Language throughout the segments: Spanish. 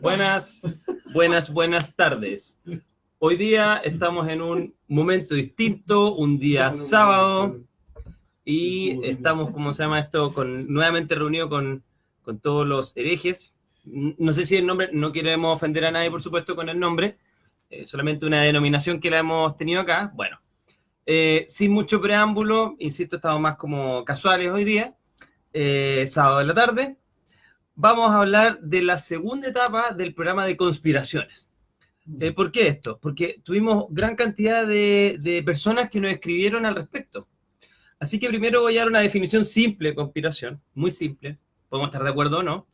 Buenas, buenas tardes. Hoy día estamos en un momento distinto, un día sábado, y estamos, ¿cómo se llama esto?, nuevamente reunidos con todos los herejes. No sé si el nombre, no queremos ofender a nadie, por supuesto, con el nombre, solamente una denominación que la hemos tenido acá. Bueno, sin mucho preámbulo, insisto, estamos más como casuales hoy día, sábado de la tarde. Vamos a hablar de la segunda etapa del programa de conspiraciones. ¿Por qué esto? Porque tuvimos gran cantidad de personas que nos escribieron al respecto. Así que primero voy a dar una definición simple de conspiración, muy simple, podemos estar de acuerdo o no,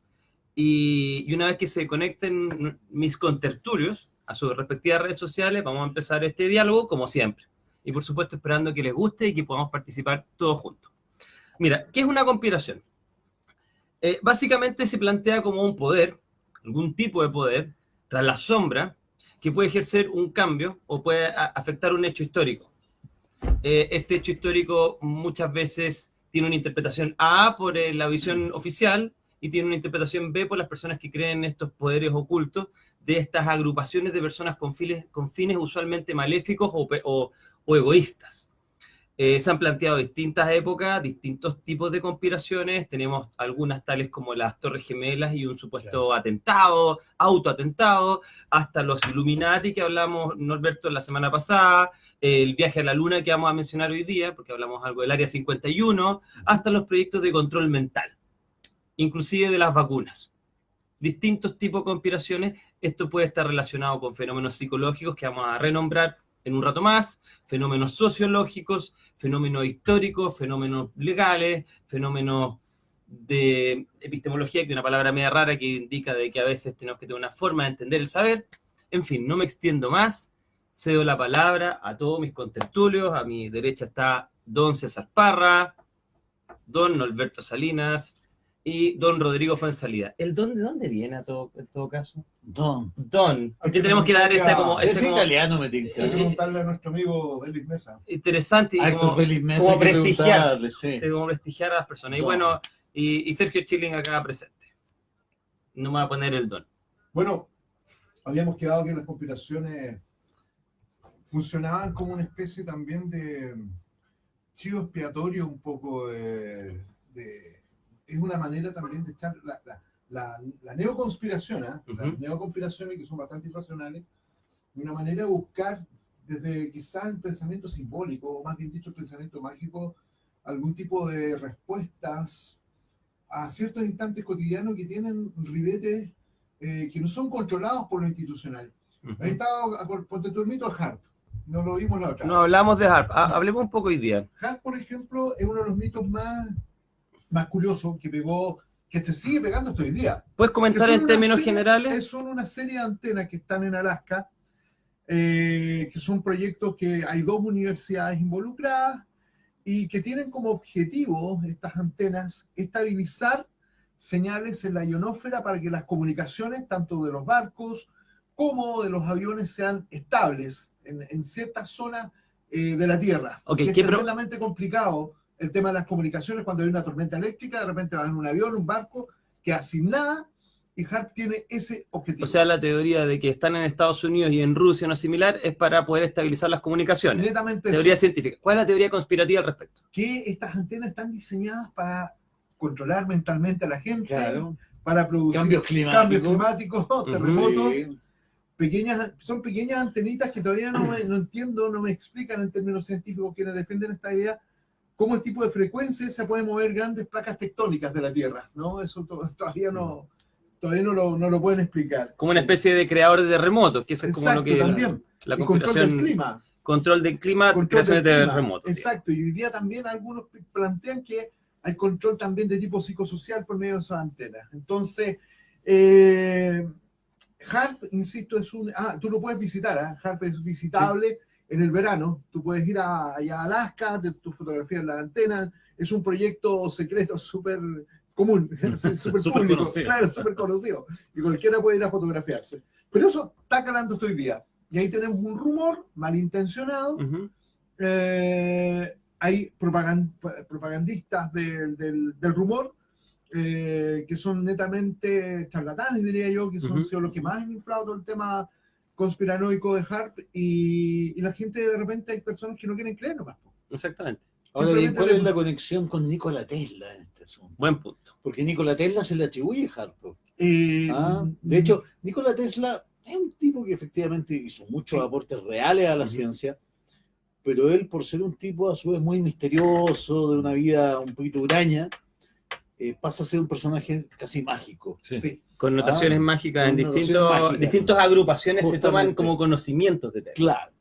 y una vez que se conecten mis contertulios a sus respectivas redes sociales, vamos a empezar este diálogo como siempre. Y por supuesto esperando que les guste y que podamos participar todos juntos. Mira, ¿qué es una conspiración? Básicamente se plantea como un poder, algún tipo de poder, tras la sombra, que puede ejercer un cambio o puede afectar un hecho histórico. Este hecho histórico muchas veces tiene una interpretación A por la visión oficial y tiene una interpretación B por las personas que creen en estos poderes ocultos de estas agrupaciones de personas con fines usualmente maléficos o egoístas. Se han planteado distintas épocas, distintos tipos de conspiraciones. Tenemos algunas tales como las Torres Gemelas y un supuesto atentado, autoatentado, hasta los Illuminati que hablamos, Norberto, la semana pasada, el viaje a la Luna que vamos a mencionar hoy día, porque hablamos algo del Área 51, hasta los proyectos de control mental, inclusive de las vacunas. Distintos tipos de conspiraciones. Esto puede estar relacionado con fenómenos psicológicos que vamos a renombrar en un rato más, fenómenos sociológicos, fenómenos históricos, fenómenos legales, fenómenos de epistemología, que es una palabra media rara que indica de que a veces tenemos que tener una forma de entender el saber. En fin, no me extiendo más, cedo la palabra a todos mis contertulios. A mi derecha está don César Parra, don Norberto Salinas y don Rodrigo Fuenzalida. ¿El don de dónde viene en todo caso? Don. Porque tenemos que dar Es italiano, me tinca. Hay que preguntarle a nuestro amigo Belis Mesa. Interesante y como prestigiar, como prestigiar a las personas. Don. Y bueno, y Sergio Chilling acá presente. No me va a poner el don. Bueno, habíamos quedado que las conspiraciones funcionaban como una especie también de chivo expiatorio, un poco es una manera también de echar la neoconspiración, las neoconspiraciones que son bastante irracionales, una manera de buscar desde quizás el pensamiento simbólico, o más bien dicho el pensamiento mágico, algún tipo de respuestas a ciertos instantes cotidianos que tienen ribetes que no son controlados por lo institucional. Ahí estaba, ponte tú el mito de HAARP, no lo vimos la otra. No hablamos de HAARP, hablemos un poco hoy día. HAARP, por ejemplo, es uno de los mitos más curioso que pegó, que te sigue pegando hasta hoy día. ¿Puedes comentar en términos generales? Son una serie de antenas que están en Alaska, que son proyectos que hay 2 universidades involucradas y que tienen como objetivo estas antenas estabilizar señales en la ionosfera para que las comunicaciones, tanto de los barcos como de los aviones, sean estables en ciertas zonas de la Tierra. Okay, es tremendamente complicado el tema de las comunicaciones cuando hay una tormenta eléctrica, de repente va en un avión, un barco, queda sin nada, y HAARP tiene ese objetivo. O sea, la teoría de que están en Estados Unidos y en Rusia no similar es para poder estabilizar las comunicaciones. Netamente teoría eso. Científica. ¿Cuál es la teoría conspirativa al respecto? Que estas antenas están diseñadas para controlar mentalmente a la gente, claro, para producir cambios climáticos, terremotos. Son pequeñas antenitas que todavía no entiendo, no me explican en términos científicos quienes defienden esta idea, cómo el tipo de frecuencia se puede mover grandes placas tectónicas de la Tierra, ¿no? Eso todavía no lo pueden explicar. Como una especie de creador de terremotos, que eso es como lo que también. La control del clima. Control del clima, creación de terremotos. Exacto, y hoy día también algunos plantean que hay control también de tipo psicosocial por medio de esas antenas. Entonces, HAARP, insisto, tú lo puedes visitar, HAARP es visitable en el verano, tú puedes ir allá a Alaska, tu fotografía en la antena, es un proyecto secreto súper común, súper público, conocido. Claro, súper conocido, y cualquiera puede ir a fotografiarse. Pero eso está calando hoy día, y ahí tenemos un rumor malintencionado, hay propagandistas del rumor que son netamente charlatanes, diría yo, que son Ujú. los que más han inflado todo el tema conspiranoico de Harp, y la gente de repente hay personas que no quieren creer nomás. Exactamente. Ahora bien, Simplemente ¿cuál le- es la conexión con Nikola Tesla en este asunto? Buen punto. Porque Nikola Tesla se le atribuye Harpo. Eh, De hecho, Nikola Tesla es un tipo que efectivamente hizo muchos Sí. aportes reales a la Ujú. ciencia, pero él, por ser un tipo a su vez muy misterioso, de una vida un poquito huraña, pasa a ser un personaje casi mágico. sí. Connotaciones mágicas en connotaciones mágicas. distintas agrupaciones se toman Justamente. como conocimientos de Tesla. Claro.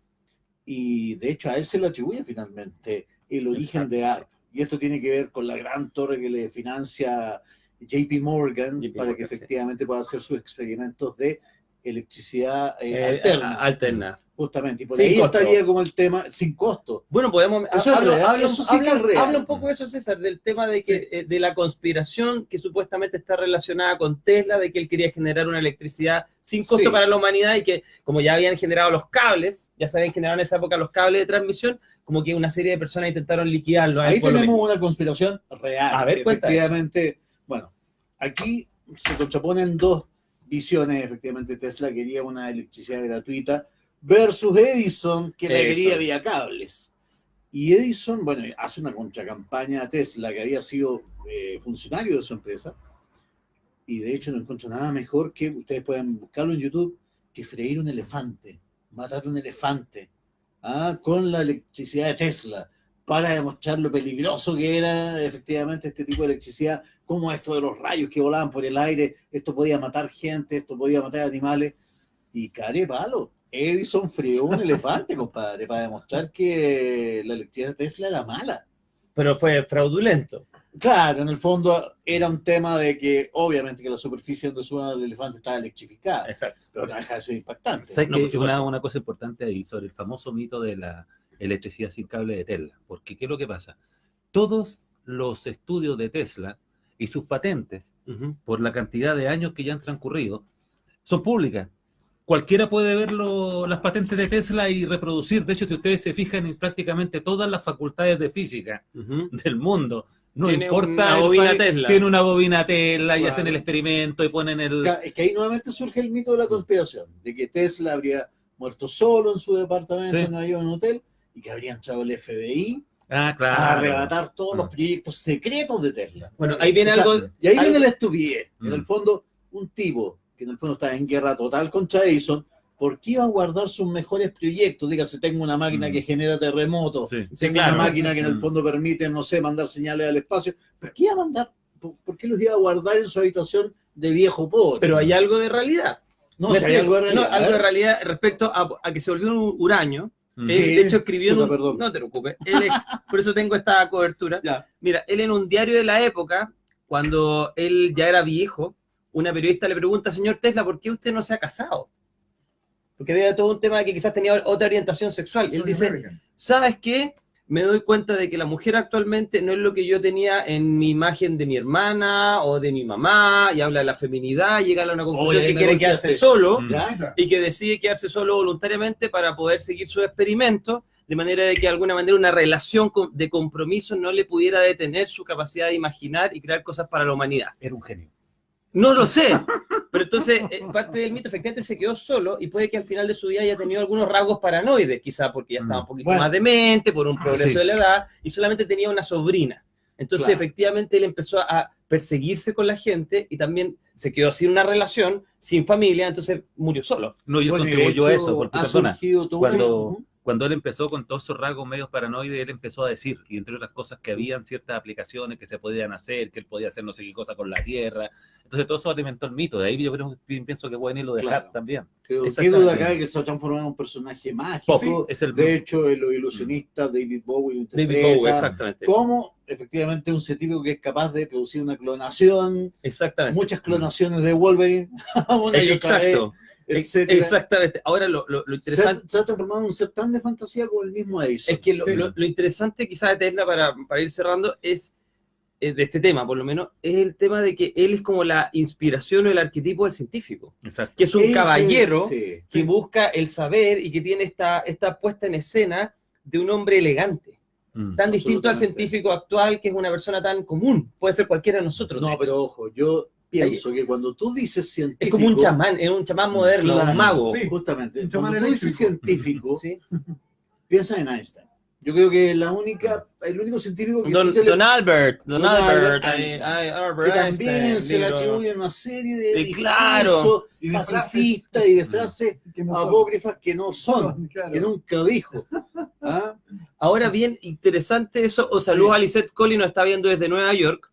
Y de hecho a él se le atribuye finalmente el origen de ARP. Y esto tiene que ver con la gran torre que le financia JP Morgan JP para Morgan, que sí. efectivamente pueda hacer sus experimentos de electricidad alterna. Alterna. Justamente. Y por Sin ahí costo. estaría como el tema sin costo. Bueno, podemos Eso es real, eso sí que es real. habla un poco de eso, César, del tema de que de la conspiración que supuestamente está relacionada con Tesla, de que él quería generar una electricidad sin costo Sí. para la humanidad, y que como ya habían generado los cables, ya se habían generado en esa época los cables de transmisión, como que una serie de personas intentaron liquidarlo. Ahí tenemos una conspiración real. A ver, cuenta efectivamente, bueno, aquí se contraponen dos visiones. Efectivamente, Tesla quería una electricidad gratuita versus Edison, que la Eso. quería vía cables. Y Edison, bueno, hace una contracampaña a Tesla, que había sido funcionario de su empresa, y de hecho no encuentro nada mejor que, ustedes pueden buscarlo en YouTube, que freír un elefante, matar un elefante, con la electricidad de Tesla, para demostrar lo peligroso que era efectivamente este tipo de electricidad, como esto de los rayos que volaban por el aire, esto podía matar gente, esto podía matar animales, y care palo. Edison frió un elefante, compadre, para demostrar que la electricidad de Tesla era mala. Pero fue fraudulento. Claro, en el fondo era un tema de que obviamente que la superficie donde suena el elefante estaba electrificada, Exacto. pero no deja de ser impactante. ¿Sabes No, que por supuesto. una cosa importante ahí sobre el famoso mito de la electricidad sin cable de Tesla? Porque ¿qué es lo que pasa? Todos los estudios de Tesla y sus patentes, por la cantidad de años que ya han transcurrido, son públicas. Cualquiera puede ver las patentes de Tesla y reproducir. De hecho, si ustedes se fijan en prácticamente todas las facultades de física del mundo, no Tiene importa una el bobina país, Tesla. tiene una bobina Tesla y Claro. hacen el experimento y ponen el... Es que ahí nuevamente surge el mito de la conspiración, de que Tesla habría muerto solo en su departamento, Sí. en un hotel, y que habría entrado el FBI Ah, a claro. arrebatar todos los proyectos secretos de Tesla. Bueno, ahí viene O sea, algo. y ahí algo- viene la estupidez. En Mm. el fondo, un tipo que en el fondo está en guerra total contra Edison, ¿por qué iba a guardar sus mejores proyectos? Dígase, tengo una máquina que genera terremotos, Sí. Sí, tengo claro. una máquina que en el Mm. fondo permite, no sé, mandar señales al espacio. ¿Por qué iba a mandar? ¿Por qué los iba a guardar en su habitación de viejo pobre? Pero hay algo de realidad. no, Me si hay explico. algo de realidad. No, algo A de ver. realidad respecto a que se volvió un uranio. Mm. Él, Sí. de hecho, escribió en Chuta, un... perdón. No te preocupes. Por eso tengo esta cobertura. Ya. Mira, él en un diario de la época, cuando él ya era viejo, una periodista le pregunta, señor Tesla, ¿por qué usted no se ha casado? Porque había todo un tema de que quizás tenía otra orientación sexual. Y él dice, ¿sabes qué? Me doy cuenta de que la mujer actualmente no es lo que yo tenía en mi imagen de mi hermana o de mi mamá, y habla de la feminidad, y llega a una conclusión Oye, que me quiere golpeaste. quedarse solo, Mm. ¿Ya? y que decide quedarse solo voluntariamente para poder seguir su experimento, de manera de que de alguna manera una relación de compromiso no le pudiera detener su capacidad de imaginar y crear cosas para la humanidad. Era un genio. No lo sé, pero entonces parte del mito efectivamente se quedó solo, y puede que al final de su vida haya tenido algunos rasgos paranoides, quizá porque ya estaba un poquito Bueno. más demente, por un progreso Sí. de la edad, y solamente tenía una sobrina. Entonces Claro. efectivamente él empezó a perseguirse con la gente, y también se quedó sin una relación, sin familia, entonces murió solo. No, yo Bueno, y de contribuyó a hecho, eso, porque ha perdona, surgido todo cuando él empezó con todos esos rasgos medios paranoides, él empezó a decir, y entre otras cosas, que habían ciertas aplicaciones que se podían hacer, que él podía hacer no sé qué cosa con la Tierra. Entonces todo eso alimentó el mito. De ahí yo pienso que pueden ir lo de Claro. Hart también. ¿Qué Exactamente. duda acá de que se ha transformado en un personaje mágico? Pop, es el De hecho, los ilusionistas David Bowie lo David interpreta Bowie, exactamente. como efectivamente un científico que es capaz de producir una clonación, Exactamente. muchas clonaciones de Wolverine, una y otra vez, Exacto. etcétera. Exactamente. Ahora lo interesante Se ha transformado en un ser tan de fantasía como el mismo Edison. es que Sí. lo interesante quizás de Tesla, para ir cerrando, es de este tema, por lo menos, es el tema de que él es como la inspiración o el arquetipo del científico, Exacto. que es un Ese- caballero sí. que busca el saber y que tiene esta puesta en escena de un hombre elegante. tan distinto al absolutamente. científico actual, que es una persona tan común. Puede ser cualquiera de nosotros. de No, hecho. pero ojo, yo pienso que cuando tú dices científico... Es como un chamán, es un chamán moderno, Claro, un mago. Sí. Justamente. Un chamán Cuando tú dices eléctrico. científico, ¿Sí? piensa en Einstein. Yo creo que el único científico que Don, existe Don Albert, Don Albert Einstein, Einstein, Albert que también Einstein, se le libro. atribuyen una serie de Sí, claro. discursos Y de pacifistas frases. y de frases Que no son. apócrifas que no son, Claro. que nunca dijo. ¿Ah? Ahora bien, interesante eso. O saludos Sí. a Lisette Colley, nos está viendo desde Nueva York,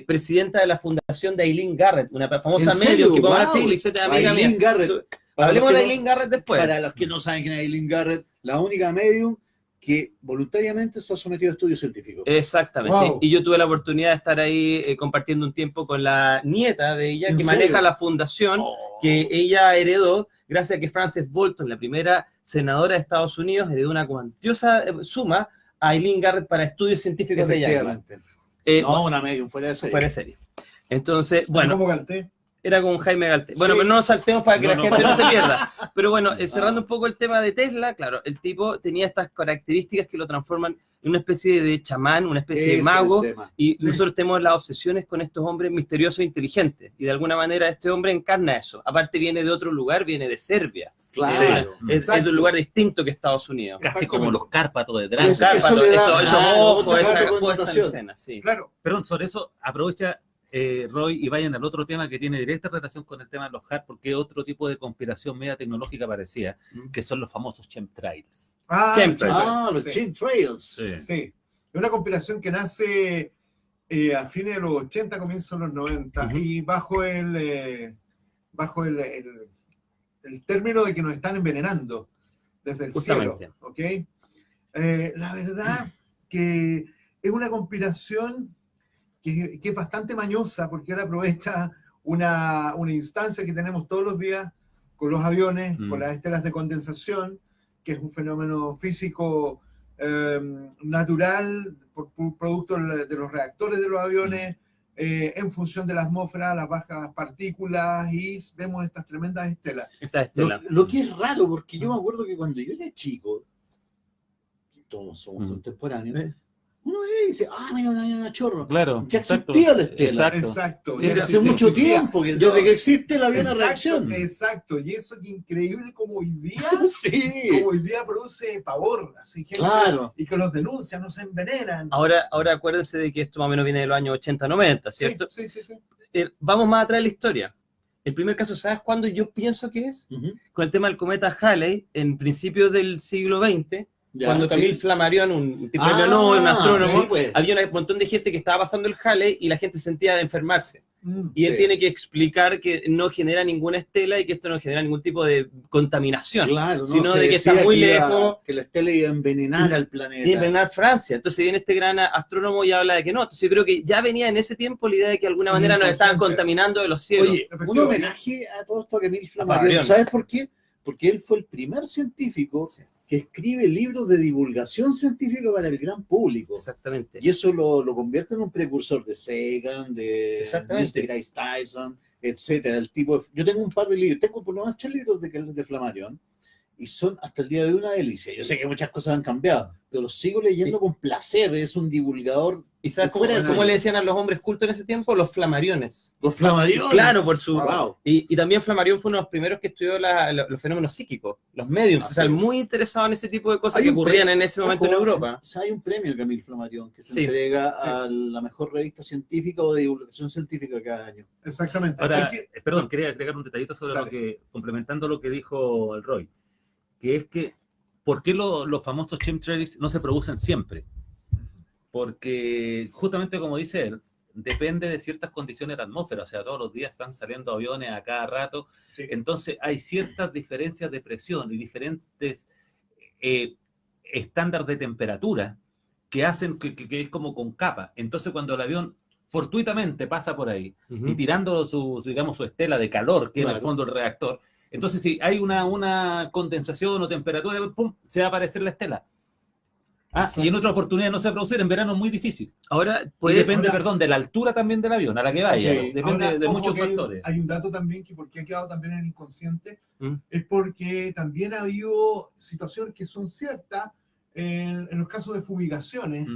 presidenta de la fundación de Aileen Garrett, una famosa ¿En serio? medio que podemos Wow. decir, Lisette es amiga Aileen mía. Garrett. Para Hablemos los de que no- Aileen Garrett después. Para los que no saben quién es Aileen Garrett, la única medium que voluntariamente se ha sometido a estudios científicos. Exactamente. Wow. Y yo tuve la oportunidad de estar ahí compartiendo un tiempo con la nieta de ella, ¿En que serio? maneja la fundación que ella heredó gracias a que Frances Bolton, la primera senadora de Estados Unidos, heredó una cuantiosa suma a Aileen Garrett para estudios científicos de ella. Efectivamente. No, una medium fuera de serie. Fuera de serie. Entonces, bueno, ¿Cómo Galté? era con Jaime Galté. Bueno, Sí. pero no nos saltemos para que No, la no, gente para no se pierda. Pero bueno, cerrando Ah. un poco el tema de Tesla, claro, el tipo tenía estas características que lo transforman en una especie de chamán, una especie Ese de es mago, el tema. y Sí. nosotros tenemos las obsesiones con estos hombres misteriosos e inteligentes, y de alguna manera este hombre encarna eso. Aparte viene de otro lugar, viene de Serbia. Claro. Es de un lugar distinto que Estados Unidos. Casi como Exactamente. los Cárpatos de Eso- Drácula. eso Cárpatos, le da- esos claro, ojos, otra esa puesta en connotación. escena, sí. Claro. Perdón, sobre eso aprovecha Roy y vayan al otro tema que tiene directa relación con el tema de los hacks, porque es otro tipo de conspiración media tecnológica parecida, que son los famosos chemtrails. Chemtrails. Los sí. chemtrails. Sí. Es una compilación que nace a fines de los 80, comienzos de los 90, Ujú. y bajo el término de que nos están envenenando desde el Justamente. cielo. ¿Ok? La verdad que es una conspiración que es bastante mañosa, porque ahora aprovecha una instancia que tenemos todos los días con los aviones, con las estelas de condensación, que es un fenómeno físico natural, producto de los reactores de los aviones, en función de la atmósfera, las bajas partículas, y vemos estas tremendas estelas. Esta estela. Lo que es raro, porque yo me acuerdo que cuando yo era chico, todos somos contemporáneos, ¿Eh? uno ve y dice, mira, una chorro. Claro. Ya exacto. existía la estela. Exacto. Exacto. Sí, Y Desde así hace mucho existía. tiempo, desde que existe la vida Exacto, reacción. exacto. Y eso que increíble como hoy día, Sí, como hoy día produce pavor. Así que claro. y que los denuncian, nos envenenan. Ahora acuérdense de que esto más o menos viene de los años 80-90, Sí, ¿cierto? sí, sí, sí. Vamos más atrás de la historia. El primer caso, ¿sabes cuándo yo pienso que es? Ujú. Con el tema del cometa Halley, en principios del siglo XX, Ya, cuando sí. Camille Flammarion, un tipo de Nobel, un astrónomo, sí, pues. había un montón de gente que estaba pasando el Halley y la gente sentía de enfermarse. Y él Sí. tiene que explicar que no genera ninguna estela y que esto no genera ningún tipo de contaminación. Claro, no, sino se de que está decía muy que iba- lejos. que la estela iba a envenenar al planeta. Y envenenar Francia. Entonces viene este gran astrónomo y habla de que no. Entonces yo creo que ya venía en ese tiempo la idea de que de alguna manera nos estaban Inconsciente. contaminando de los cielos. Oye, un Efectivamente. homenaje a todo esto a Camille Flammarion. Flammarion. ¿Sabes por qué? Porque él fue el primer científico Sí. que escribe libros de divulgación científica para el gran público. Exactamente. Y eso lo convierte en un precursor de Sagan, de Exactamente. Neil deGrasse Tyson, etcétera. El tipo, yo tengo un par de libros, tengo por lo menos 3 libros de Flammarion, y son hasta el día de hoy una delicia. Yo sé que muchas cosas han cambiado, pero los sigo leyendo con placer. Es un divulgador. ¿Y sabes cómo, fuera de cómo serie. le decían a los hombres cultos en ese tiempo? Los flamariones. Los Flammarion. Claro, por su... Wow. Y también Flammarion fue uno de los primeros que estudió los fenómenos psíquicos, los mediums. Así O sea, es. muy interesado en ese tipo de cosas Hay que un ocurrían premio, en ese momento en ojo, Europa. o sea, hay un premio Camille Flammarion que se Sí. entrega a la mejor revista científica o de divulgación científica cada año. Exactamente. Ahora, Hay que- perdón, quería agregar un detallito sobre Dale. lo que, complementando lo que dijo el Roy, que es que, ¿por qué los famosos chemtrails no se producen siempre? Porque, justamente como dice él, depende de ciertas condiciones de la atmósfera, o sea, todos los días están saliendo aviones a cada rato, Sí. entonces hay ciertas diferencias de presión y diferentes estándares de temperatura que hacen que es como con capa. Entonces, cuando el avión fortuitamente pasa por ahí y tirando digamos, su estela de calor, que en el Claro. fondo el reactor, entonces si hay una condensación o temperatura, ¡pum!, se va a aparecer la estela. Y en otra oportunidad no se va a producir, en verano es muy difícil. Ahora, Y puede... depende, ahora- perdón, de la altura también del avión, a la que vaya. Sí. Depende Ahora, de ojo muchos que hay un- factores. Hay un dato también que porque ha quedado también en el inconsciente, ¿Mm? es porque también ha habido situaciones que son ciertas, en los casos de fumigaciones,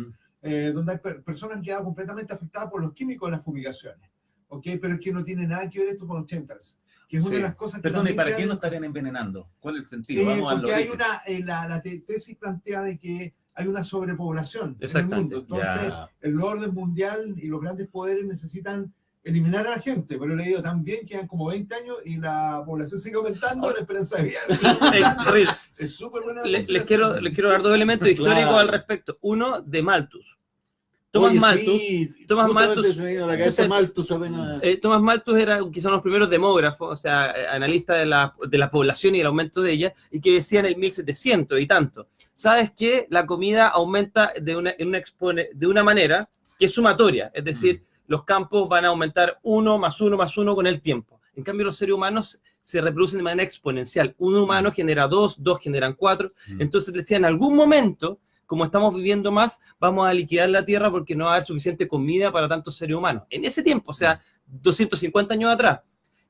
donde hay personas que han quedado completamente afectadas por los químicos de las fumigaciones, ¿ok? Pero es que no tiene nada que ver esto con los chemtrails, que es una de las cosas que... Perdón, ¿y para qué quedan... no estarían envenenando? ¿Cuál es el sentido? Vamos porque al hay origen. la tesis plantea de que hay una sobrepoblación en el mundo. Entonces, Ya. el nuevo orden mundial y los grandes poderes necesitan eliminar a la gente, pero he leído también quedan como 20 años y la población sigue aumentando, la esperanza de vida Es terrible. es súper buena. Les quiero dar dos elementos históricos Claro. al respecto. Uno, de Malthus. Tomás Oye, Malthus. sí, Tomás justamente Malthus- se me vino a la cabeza Malthus apenas. Tomás Malthus era quizá uno de los primeros demógrafos, o sea, analista de la población y el aumento de ella, y que decía en el 1700 y tanto, ¿sabes qué? La comida aumenta de una manera que es sumatoria, es decir, los campos van a aumentar 1 más 1 más 1 con el tiempo. En cambio, los seres humanos se reproducen de manera exponencial. Un humano genera 2, 2 generan 4. Entonces decía, en algún momento, como estamos viviendo más, vamos a liquidar la Tierra porque no va a haber suficiente comida para tantos seres humanos. En ese tiempo, o sea, 250 años atrás.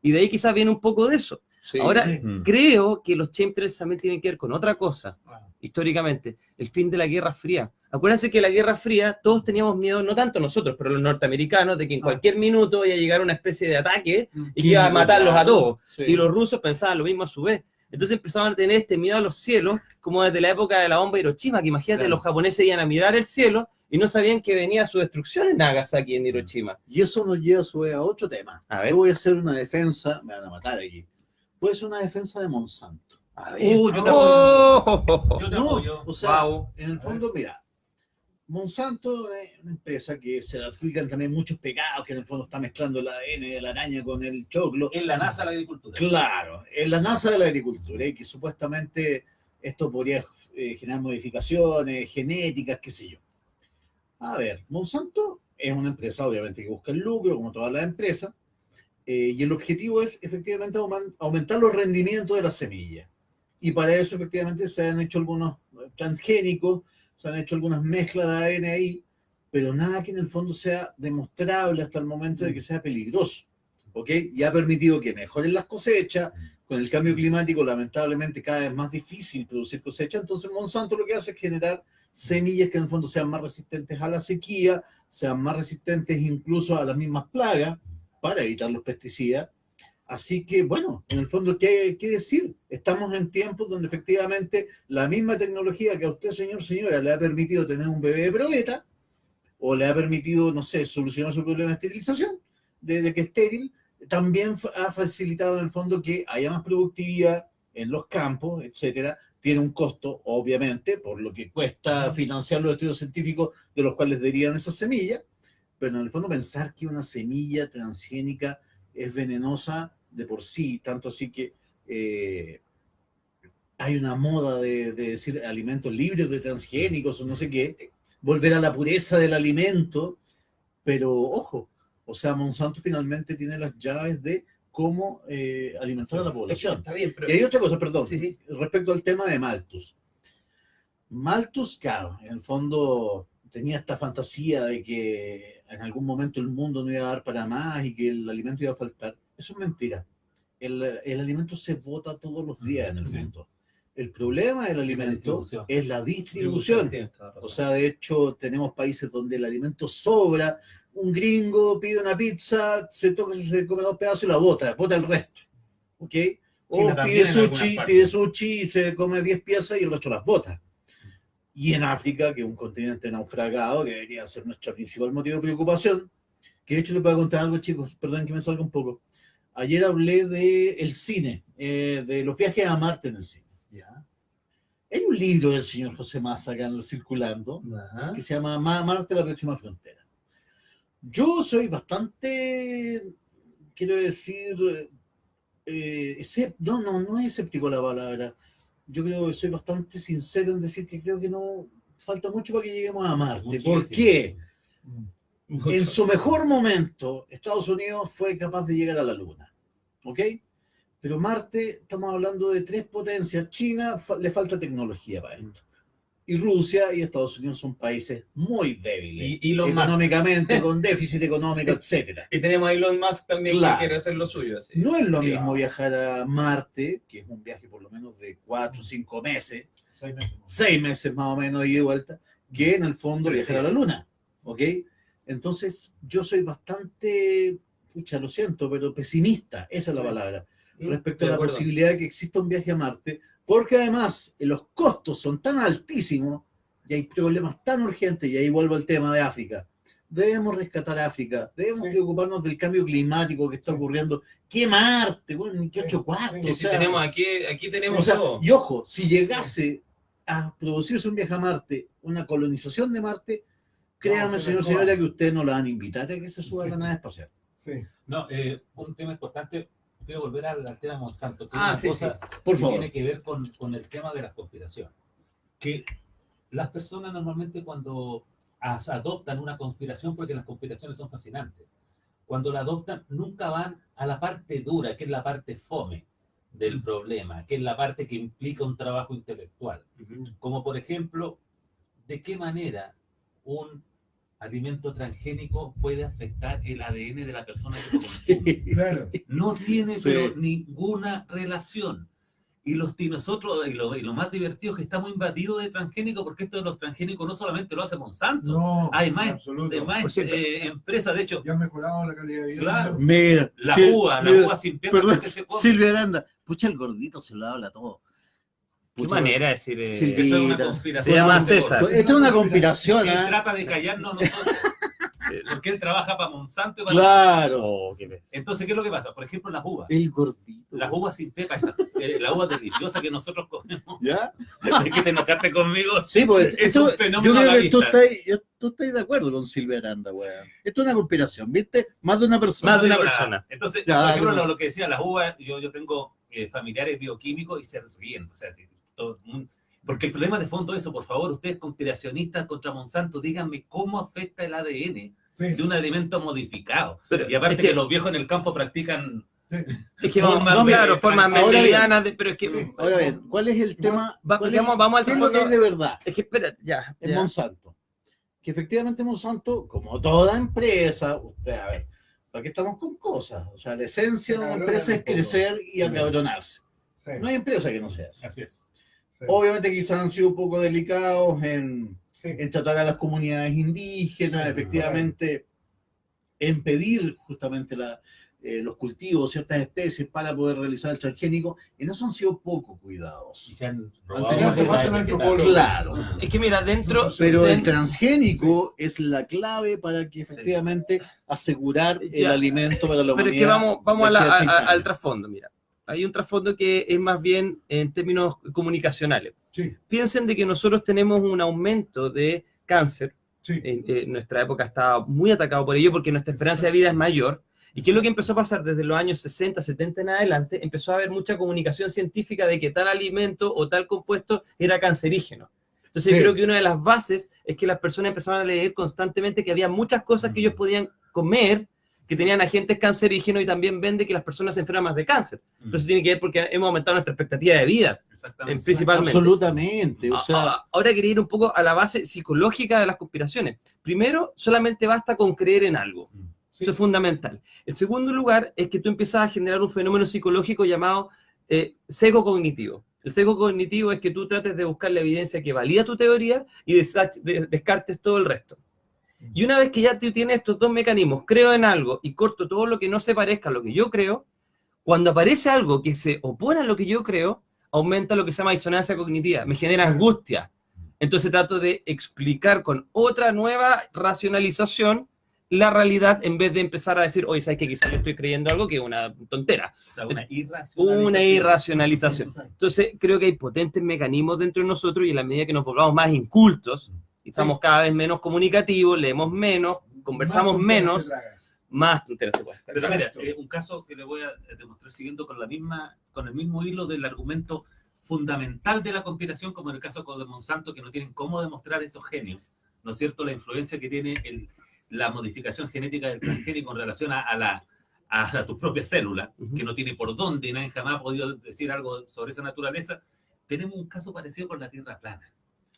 Y de ahí quizás viene un poco de eso. Sí, Ahora, sí. creo que los chemtrails también tienen que ver con otra cosa, históricamente, el fin de la Guerra Fría. Acuérdense que la Guerra Fría, todos teníamos miedo, no tanto nosotros, pero los norteamericanos, de que en cualquier minuto iba a llegar una especie de ataque y que iba a matarlos a todos. Sí. Y los rusos pensaban lo mismo a su vez. Entonces empezaban a tener este miedo a los cielos, como desde la época de la bomba de Hiroshima, que imagínate, los japoneses iban a mirar el cielo y no sabían que venía su destrucción en Nagasaki, en Hiroshima. Y eso nos lleva a su vez a otro tema. A ver. Yo voy a hacer una defensa, me van a matar aquí. Voy a hacer una defensa de Monsanto. A ver. Yo te ¡Oh! Yo te No, apoyo. o sea, Wow. en el fondo, mira, Monsanto es una empresa que se le adjudican también muchos pecados, que en el fondo está mezclando el ADN de la araña con el choclo. En la NASA de la agricultura. Claro, en la NASA de la agricultura, y que supuestamente esto podría generar modificaciones genéticas, qué sé yo. A ver, Monsanto es una empresa, obviamente, que busca el lucro, como todas las empresas, y el objetivo es efectivamente aumentar los rendimientos de las semillas. Y para eso, efectivamente, se han hecho algunos transgénicos, se han hecho algunas mezclas de ADN ahí, pero nada que en el fondo sea demostrable hasta el momento de que sea peligroso. ¿Ok? Y ha permitido que mejoren las cosechas. Con el cambio climático, lamentablemente, cada vez más difícil producir cosecha. Entonces, Monsanto lo que hace es generar semillas que en el fondo sean más resistentes a la sequía, sean más resistentes incluso a las mismas plagas, para evitar los pesticidas. Así que, bueno, en el fondo, ¿qué decir? Estamos en tiempos donde efectivamente la misma tecnología que a usted, señor, señora, le ha permitido tener un bebé de probeta, o le ha permitido, no sé, solucionar su problema de esterilización, de que estéril, también ha facilitado en el fondo que haya más productividad en los campos, etcétera. Tiene un costo, obviamente, por lo que cuesta financiar los estudios científicos de los cuales derivan esas semillas, pero en el fondo pensar que una semilla transgénica es venenosa de por sí, tanto así que hay una moda de decir alimentos libres de transgénicos o no sé qué, volver a la pureza del alimento, pero ojo, o sea, Monsanto finalmente tiene las llaves de cómo alimentar a la población. Está bien, pero... Y hay otra cosa, perdón, Sí. respecto al tema de Malthus. Malthus, claro, en el fondo tenía esta fantasía de que en algún momento el mundo no iba a dar para más y que el alimento iba a faltar. Eso es mentira. El alimento se bota todos los días en el mundo. El problema del alimento es la distribución. O sea, de hecho, tenemos países donde el alimento sobra. Un gringo pide una pizza, se come 2 pedazos y la bota el resto. ¿Ok? O pide sushi y se come 10 piezas y el resto las bota. Y en África, que es un continente naufragado, que debería ser nuestro principal motivo de preocupación, que de hecho les voy a contar algo, chicos, perdón que me salga un poco. Ayer hablé del cine, de los viajes a Marte en el cine. ¿Ya? Hay un libro del señor José Massa acá circulando, que se llama Marte, la próxima frontera. Yo soy bastante, quiero decir, no es escéptico la palabra. Yo creo que soy bastante sincero en decir que creo que no falta mucho para que lleguemos a Marte. Muchísimo. ¿Por qué? En su mejor momento, Estados Unidos fue capaz de llegar a la Luna. ¿Ok? Pero Marte, estamos hablando de 3 potencias. China le falta tecnología para esto. y Rusia y Estados Unidos son países muy débiles, Y Elon Musk. económicamente, con déficit económico, etcétera. Y tenemos a Elon Musk también Claro. que quiere hacer lo suyo. Así. No es lo Sí, mismo vamos. viajar a Marte, que es un viaje por lo menos de 4 o 5 meses, 6 meses. 6 meses más o menos ida y vuelta, que en el fondo viajar a la Luna, ¿ok? Entonces yo soy bastante, pucha, lo siento, pero pesimista, esa es la Sí. palabra, Mm, respecto estoy a de la acuerdo. posibilidad de que exista un viaje a Marte, porque además los costos son tan altísimos y hay problemas tan urgentes, y ahí vuelvo al tema de África. Debemos rescatar África, debemos Sí. preocuparnos del cambio climático que está Sí. ocurriendo. ¿Qué Marte? Bueno, ni qué Sí. 8 cuartos. Sí, o Si sea, tenemos aquí tenemos o sea, todo. y ojo, si llegase a producirse un viaje a Marte, una colonización de Marte, créame, pero señor, ¿cómo? señora, que ustedes no la van a invitar a que se suba a la Sí. nave espacial. Sí. No, un tema importante, quiero volver al tema Monsanto, que es Ah, una sí, cosa Por que favor. tiene que ver con el tema de las conspiraciones. Que las personas normalmente cuando adoptan una conspiración, porque las conspiraciones son fascinantes, cuando la adoptan nunca van a la parte dura, que es la parte fome del problema, que es la parte que implica un trabajo intelectual. Ujú. Como por ejemplo, ¿de qué manera un alimento transgénico puede afectar el ADN de la persona que lo consume? Sí. Claro. No tiene Sí. pero ninguna relación. Y nosotros, y lo más divertido es que estamos invadidos de transgénicos, porque esto de los transgénicos no solamente lo hace Monsanto, No, hay en más, absoluto. Por cierto. Empresas, de hecho, Ya han mejorado la calidad de vida. Claro. Mira, la Sil- uva mira, sin pepa perdón, que se come. Silvia Aranda, pucha, el gordito se lo habla todo. ¿Qué Pucha, manera de decir? Silvia. Eso es una Mira. conspiración. Se llama de César. gordo. Esta es una conspiración, Él ¿ah? trata de callarnos a nosotros, porque él trabaja para Monsanto y para... Claro. Oh, qué bestia. Entonces, ¿qué es lo que pasa? Por ejemplo, las uvas. El gordito. Las uvas sin pepa, la uva deliciosa que nosotros comemos. ¿Ya? Es que te enojaste conmigo. Sí, pues Es esto- un fenómeno yo a creo la que tú vista. estás de acuerdo con Silvia Aranda, weón. Esto es una conspiración, ¿viste? Más de una persona. Más de una Digo nada. persona. Entonces, Ya, por ejemplo, dale. lo que decía, las uvas, yo tengo familiares bioquímicos y se ríen. O sea, porque el problema de fondo es eso, por favor, ustedes conspiracionistas contra Monsanto, díganme cómo afecta el ADN Sí. de un alimento modificado. Pero Y aparte es que- que los viejos en el campo practican... Sí. Es que vamos, Formas no, claro, mira, formas ahora bien. mendelianas, pero es que... Sí. Ahora bien, ¿cuál es el tema? ¿Cuál es- vamos al ¿Qué es lo que fondo. es de verdad Es que espérate, ya. en ya. Monsanto? Que efectivamente Monsanto, como toda empresa, usted, a ver, ¿para qué estamos con cosas? O sea, la esencia de una empresa es crecer y acabronarse. Sí. No hay empresa que no sea así. Así es. Sí. Obviamente quizás han sido un poco delicados en Sí. tratar a las comunidades indígenas, Sí, efectivamente, en pedir justamente los cultivos, ciertas especies para poder realizar el transgénico, en eso han sido poco Y cuidados. se han Antes robado ya se variedades faltan vegetales. antropólogos. Claro. Ah. Es que mira, dentro... Pero el den- transgénico es la clave para que efectivamente asegurar el Ya. alimento para la Pero humanidad. es que vamos de aquí a 30 al años. trasfondo, mira. Hay un trasfondo que es más bien en términos comunicacionales. Sí. Piensen de que nosotros tenemos un aumento de cáncer. Sí. En nuestra época estaba muy atacado por ello porque nuestra esperanza de vida es mayor. ¿Y qué es lo que empezó a pasar desde los años 60, 70 en adelante? Empezó a haber mucha comunicación científica de que tal alimento o tal compuesto era cancerígeno. Entonces Sí. creo que una de las bases es que las personas empezaron a leer constantemente que había muchas cosas que ellos podían comer que tenían agentes cancerígenos y también ven de que las personas se enferman más de cáncer. Entonces tiene que ver porque hemos aumentado nuestra expectativa de vida, Exactamente. principalmente. Absolutamente. O sea, Ahora quería ir un poco a la base psicológica de las conspiraciones. Primero, solamente basta con creer en algo. Sí. Eso es fundamental. El segundo lugar es que tú empiezas a generar un fenómeno psicológico llamado sesgo cognitivo. El sesgo cognitivo es que tú trates de buscar la evidencia que valida tu teoría y descartes todo el resto. Y una vez que ya tú tienes estos dos mecanismos, creo en algo y corto todo lo que no se parezca a lo que yo creo, cuando aparece algo que se opone a lo que yo creo, aumenta lo que se llama disonancia cognitiva, me genera angustia. Entonces trato de explicar con otra nueva racionalización la realidad en vez de empezar a decir, oye, ¿sabes que quizás le estoy creyendo algo que es una tontera? O sea, una irracionalización. Una irracionalización. Exacto. Entonces creo que hay potentes mecanismos dentro de nosotros y en la medida que nos volvamos más incultos y estamos cada vez menos comunicativos, leemos menos, conversamos Más menos, tonteras te tragas. más tonteras te puedes Pero mira, Exacto. un caso que le voy a demostrar siguiendo con el mismo hilo del argumento fundamental de la conspiración, como en el caso de Monsanto, que no tienen cómo demostrar estos genios, ¿no es cierto? La influencia que tiene la modificación genética del transgénico en relación a tu propia célula, que no tiene por dónde y nadie jamás ha podido decir algo sobre esa naturaleza. Tenemos un caso parecido con la Tierra plana.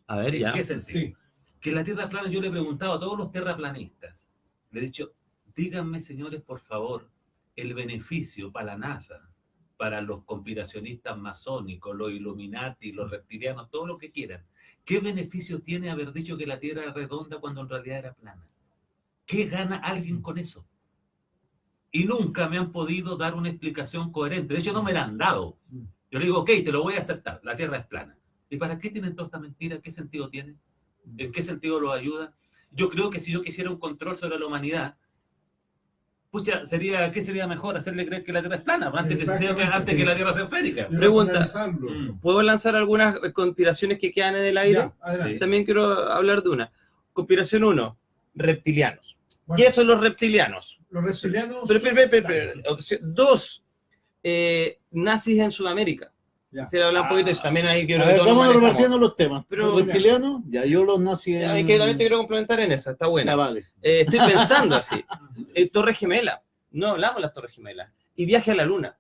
A ver, ya. ¿En qué sentido? Sí. Que la Tierra plana, yo le he preguntado a todos los terraplanistas, le he dicho, díganme, señores, por favor, el beneficio para la NASA, para los conspiracionistas masónicos, los Illuminati, los reptilianos, todo lo que quieran. ¿Qué beneficio tiene haber dicho que la Tierra es redonda cuando en realidad era plana? ¿Qué gana alguien con eso? Y nunca me han podido dar una explicación coherente. De hecho, no me la han dado. Yo le digo, ok, te lo voy a aceptar, la Tierra es plana. ¿Y para qué tienen toda esta mentira? ¿Qué sentido tiene? ¿En qué sentido los ayuda? Yo creo que si yo quisiera un control sobre la humanidad, pucha, ¿qué sería mejor? Hacerle creer que la Tierra es plana, antes que la Tierra sea esférica. Y Pregunta. racionalizarlo. ¿Puedo lanzar algunas conspiraciones que quedan en el aire? Ya, adelante. Sí. También quiero hablar de una. Conspiración 1, reptilianos. Bueno, ¿Qué son los reptilianos? los reptilianos. Pero. Opción 2, nazis en Sudamérica. Ya. Se habla un poquito de eso. También ahí quiero A que ver, todos lo vamos manejemos. repartiendo los temas. Pero- Los reptilianos, ya yo los nací en... Ahí que también te quiero complementar en esa, está buena. Ya, vale. Estoy pensando así. Torre Gemela. No hablamos de las Torres Gemelas. Y viaje a la Luna.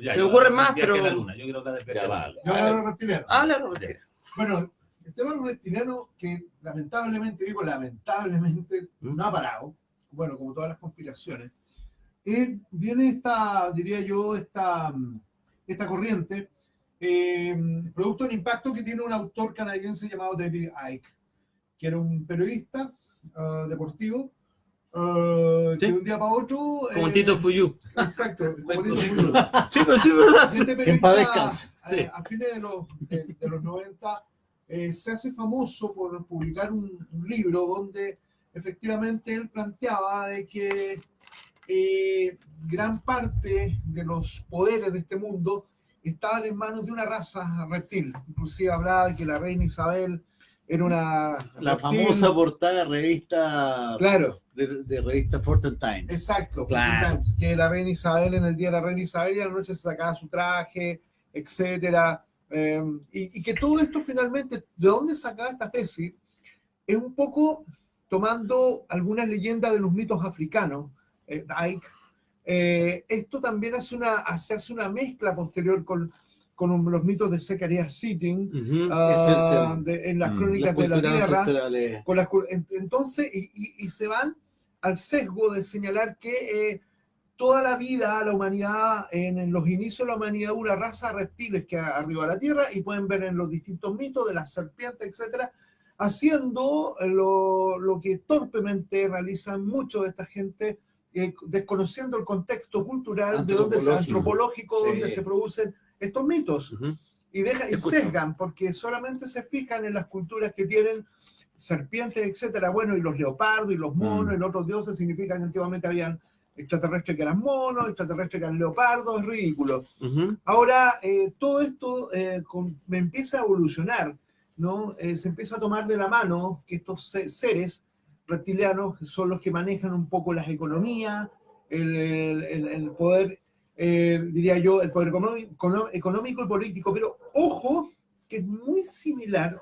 Ya, Se me ocurren yo- más, viaje pero- a la luna. Yo quiero hablar del viaje Ya, a la vale. luna. Yo hablo de los reptilianos. Habla, Roberto. Bueno, el tema de los reptilianos, que lamentablemente, digo lamentablemente, no ha parado, bueno, como todas las conspiraciones, viene esta, diría yo, esta corriente, producto del impacto que tiene un autor canadiense llamado David Icke, que era un periodista deportivo, Sí. que de un día para otro... Como Tito Fuyú. Exacto, como Tito Sí. Fuyú. Sí, pero sí, ¿verdad? Este Que en paz periodista, descanse. Sí. a fines de los 90, se hace famoso por publicar un libro donde efectivamente él planteaba de que gran parte de los poderes de este mundo estaban en manos de una raza reptil. Inclusive hablaba de que la reina Isabel era una La reptil. famosa portada de revista, Claro, de revista Fortune Times. exacto. Claro. Que la reina Isabel, en el día de la reina Isabel, y a la noche se sacaba su traje, etcétera. Y que todo esto finalmente, ¿de dónde sacaba esta tesis? Es un poco tomando algunas leyendas de los mitos africanos, Ike. Esto también se hace una mezcla posterior con los mitos de Zecharia Sitting, en las crónicas de la Tierra. Entonces, y se van al sesgo de señalar que toda la vida, la humanidad, en los inicios de la humanidad, una raza de reptiles que arribó a la Tierra, y pueden ver en los distintos mitos de las serpientes, etcétera, haciendo lo que torpemente realizan muchos de esta gente, desconociendo el contexto cultural antropológico Sí. donde se producen estos mitos. Y Escucho. sesgan, porque solamente se fijan en las culturas que tienen serpientes, etcétera. Bueno, y los leopardos y los monos y los otros dioses significan que antiguamente habían extraterrestres que eran monos, extraterrestres que eran leopardos, es ridículo. Ahora, todo esto me empieza a evolucionar, ¿no? Se empieza a tomar de la mano que estos seres reptilianos son los que manejan un poco las economías, el poder, diría yo, el poder económico y político, pero ojo, que es muy similar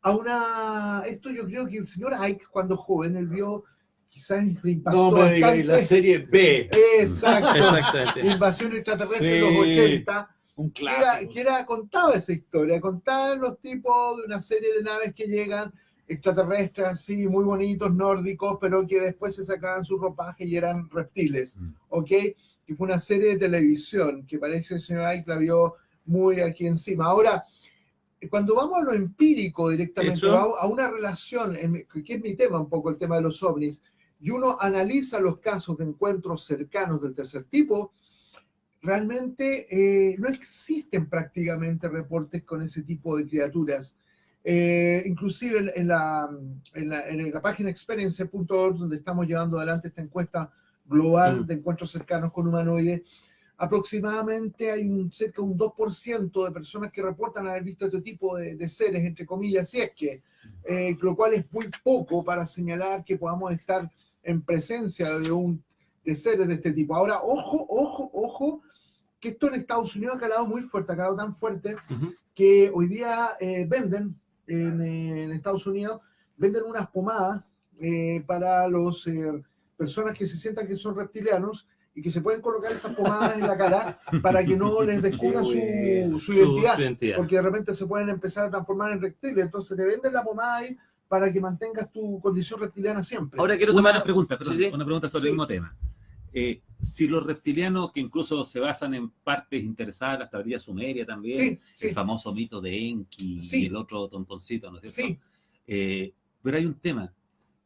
a esto yo creo que el señor Ike, cuando joven, él vio, quizás le impactó No me digas, y la serie B. Exacto. Exactamente. Invasión extraterrestre Sí. en los 80, Un que clásico. contaba esa historia, contaban los tipos de una serie de naves que llegan, extraterrestres así, muy bonitos, nórdicos, pero que después se sacaban su ropaje y eran reptiles, ¿ok? Que fue una serie de televisión que parece que el señor Ike la vio muy aquí encima. Ahora, cuando vamos a lo empírico directamente, Eso. a una relación, que es mi tema un poco, el tema de los ovnis, y uno analiza los casos de encuentros cercanos del tercer tipo, realmente no existen prácticamente reportes con ese tipo de criaturas. Inclusive en la página experience.org, donde estamos llevando adelante esta encuesta global de encuentros cercanos con humanoides, aproximadamente hay cerca de un 2% de personas que reportan haber visto este tipo de seres, entre comillas, si es que, lo cual es muy poco para señalar que podamos estar en presencia de seres de este tipo. Ahora, ojo, que esto en Estados Unidos ha calado muy fuerte, ha calado tan fuerte que hoy día venden en Estados Unidos, venden unas pomadas para las personas que se sientan que son reptilianos, y que se pueden colocar estas pomadas en la cara para que no les descubran su identidad, porque de repente se pueden empezar a transformar en reptiles, entonces te venden la pomada ahí para que mantengas tu condición reptiliana siempre. Ahora quiero tomar una pregunta, perdón, Sí, sí. una pregunta sobre el mismo tema. Si los reptilianos, que incluso se basan en partes interesadas en la tablilla sumeria también, Sí, sí. el famoso mito de Enki Sí. y el otro tontoncito, ¿no es cierto? Sí. Pero hay un tema.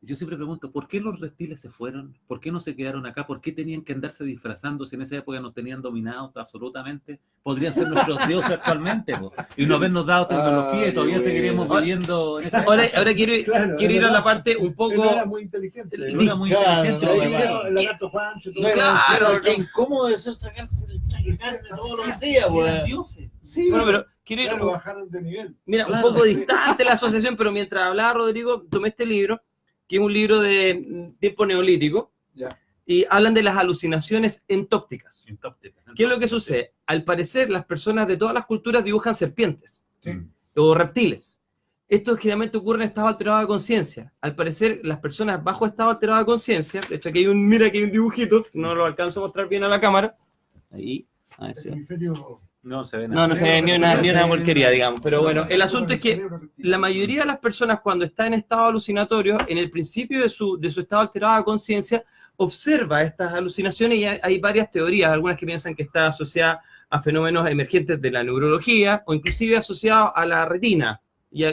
Yo siempre pregunto, ¿por qué los reptiles se fueron? ¿Por qué no se quedaron acá? ¿Por qué tenían que andarse disfrazando si en esa época nos tenían dominados absolutamente? Podrían ser nuestros dioses actualmente, po, y no habernos dado tecnología y todavía seguiríamos viviendo en esa época. Ahora quiero ir a la parte un poco... No era muy inteligente. No era muy Claro, inteligente. no, Ahí claro. vino el lagarto Juancho y todo Claro, eso. Qué incómodo de ser sacarse el traje de carne todos los días, Sí, eran weón. dioses. Sí, Bueno, pero quiero ir Claro, bajaron de nivel. Mira, Claro, un poco sí. distante la asociación, pero mientras hablaba Rodrigo, tomé este libro, que es un libro de tiempo neolítico, Ya. y hablan de las alucinaciones entópticas. Entonces, ¿Qué es lo que sucede? Al parecer, las personas de todas las culturas dibujan serpientes Sí. o reptiles. Esto generalmente ocurre en estado alterado de conciencia. Al parecer, las personas bajo estado alterado de conciencia, de hecho aquí hay mira aquí hay un dibujito, no lo alcanzo a mostrar bien a la cámara. Ahí, a ver si- El hemisferio- no se ven No se ve ni una porquería, digamos. Pero bueno, el asunto es que cerebro reptiliano. la mayoría de las personas cuando está en estado alucinatorio, en el principio de su estado alterado de conciencia, observa estas alucinaciones y hay varias teorías, algunas que piensan que está asociada a fenómenos emergentes de la neurología o inclusive asociados a la retina y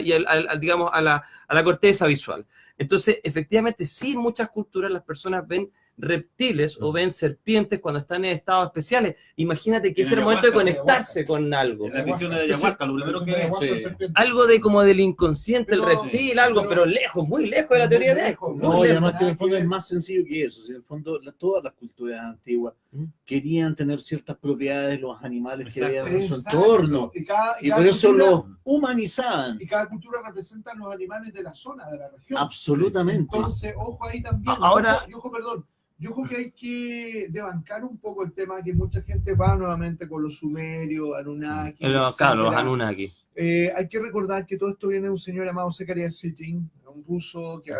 digamos, a la corteza visual. Entonces, efectivamente, sí, en muchas culturas las personas ven reptiles o ven serpientes cuando están en estados especiales. Imagínate que En ese es el momento de ayahuasca, conectarse con algo. En las visiones de ayahuasca, lo primero que Sí. Algo de como del inconsciente, el Pero- reptil, algo, pero lejos, muy lejos de la teoría de esto. No, y además que en el fondo que es más sencillo que eso. Si en el fondo todas las culturas antiguas ¿Mm? querían tener ciertas propiedades los animales que Exacto. veían en su Exacto. entorno. Y Y cada por eso cultura- los humanizaban. y cada cultura representa los animales de la zona, de la región. Absolutamente. Entonces, ojo ahí también. Ahora- Perdón. Yo creo que hay que debancar un poco el tema que mucha gente va nuevamente con los sumerios, Anunnaki. Claro, los etcétera. Anunnaki. Hay que recordar que todo esto viene de un señor llamado Zecharia Sitchin, un ruso que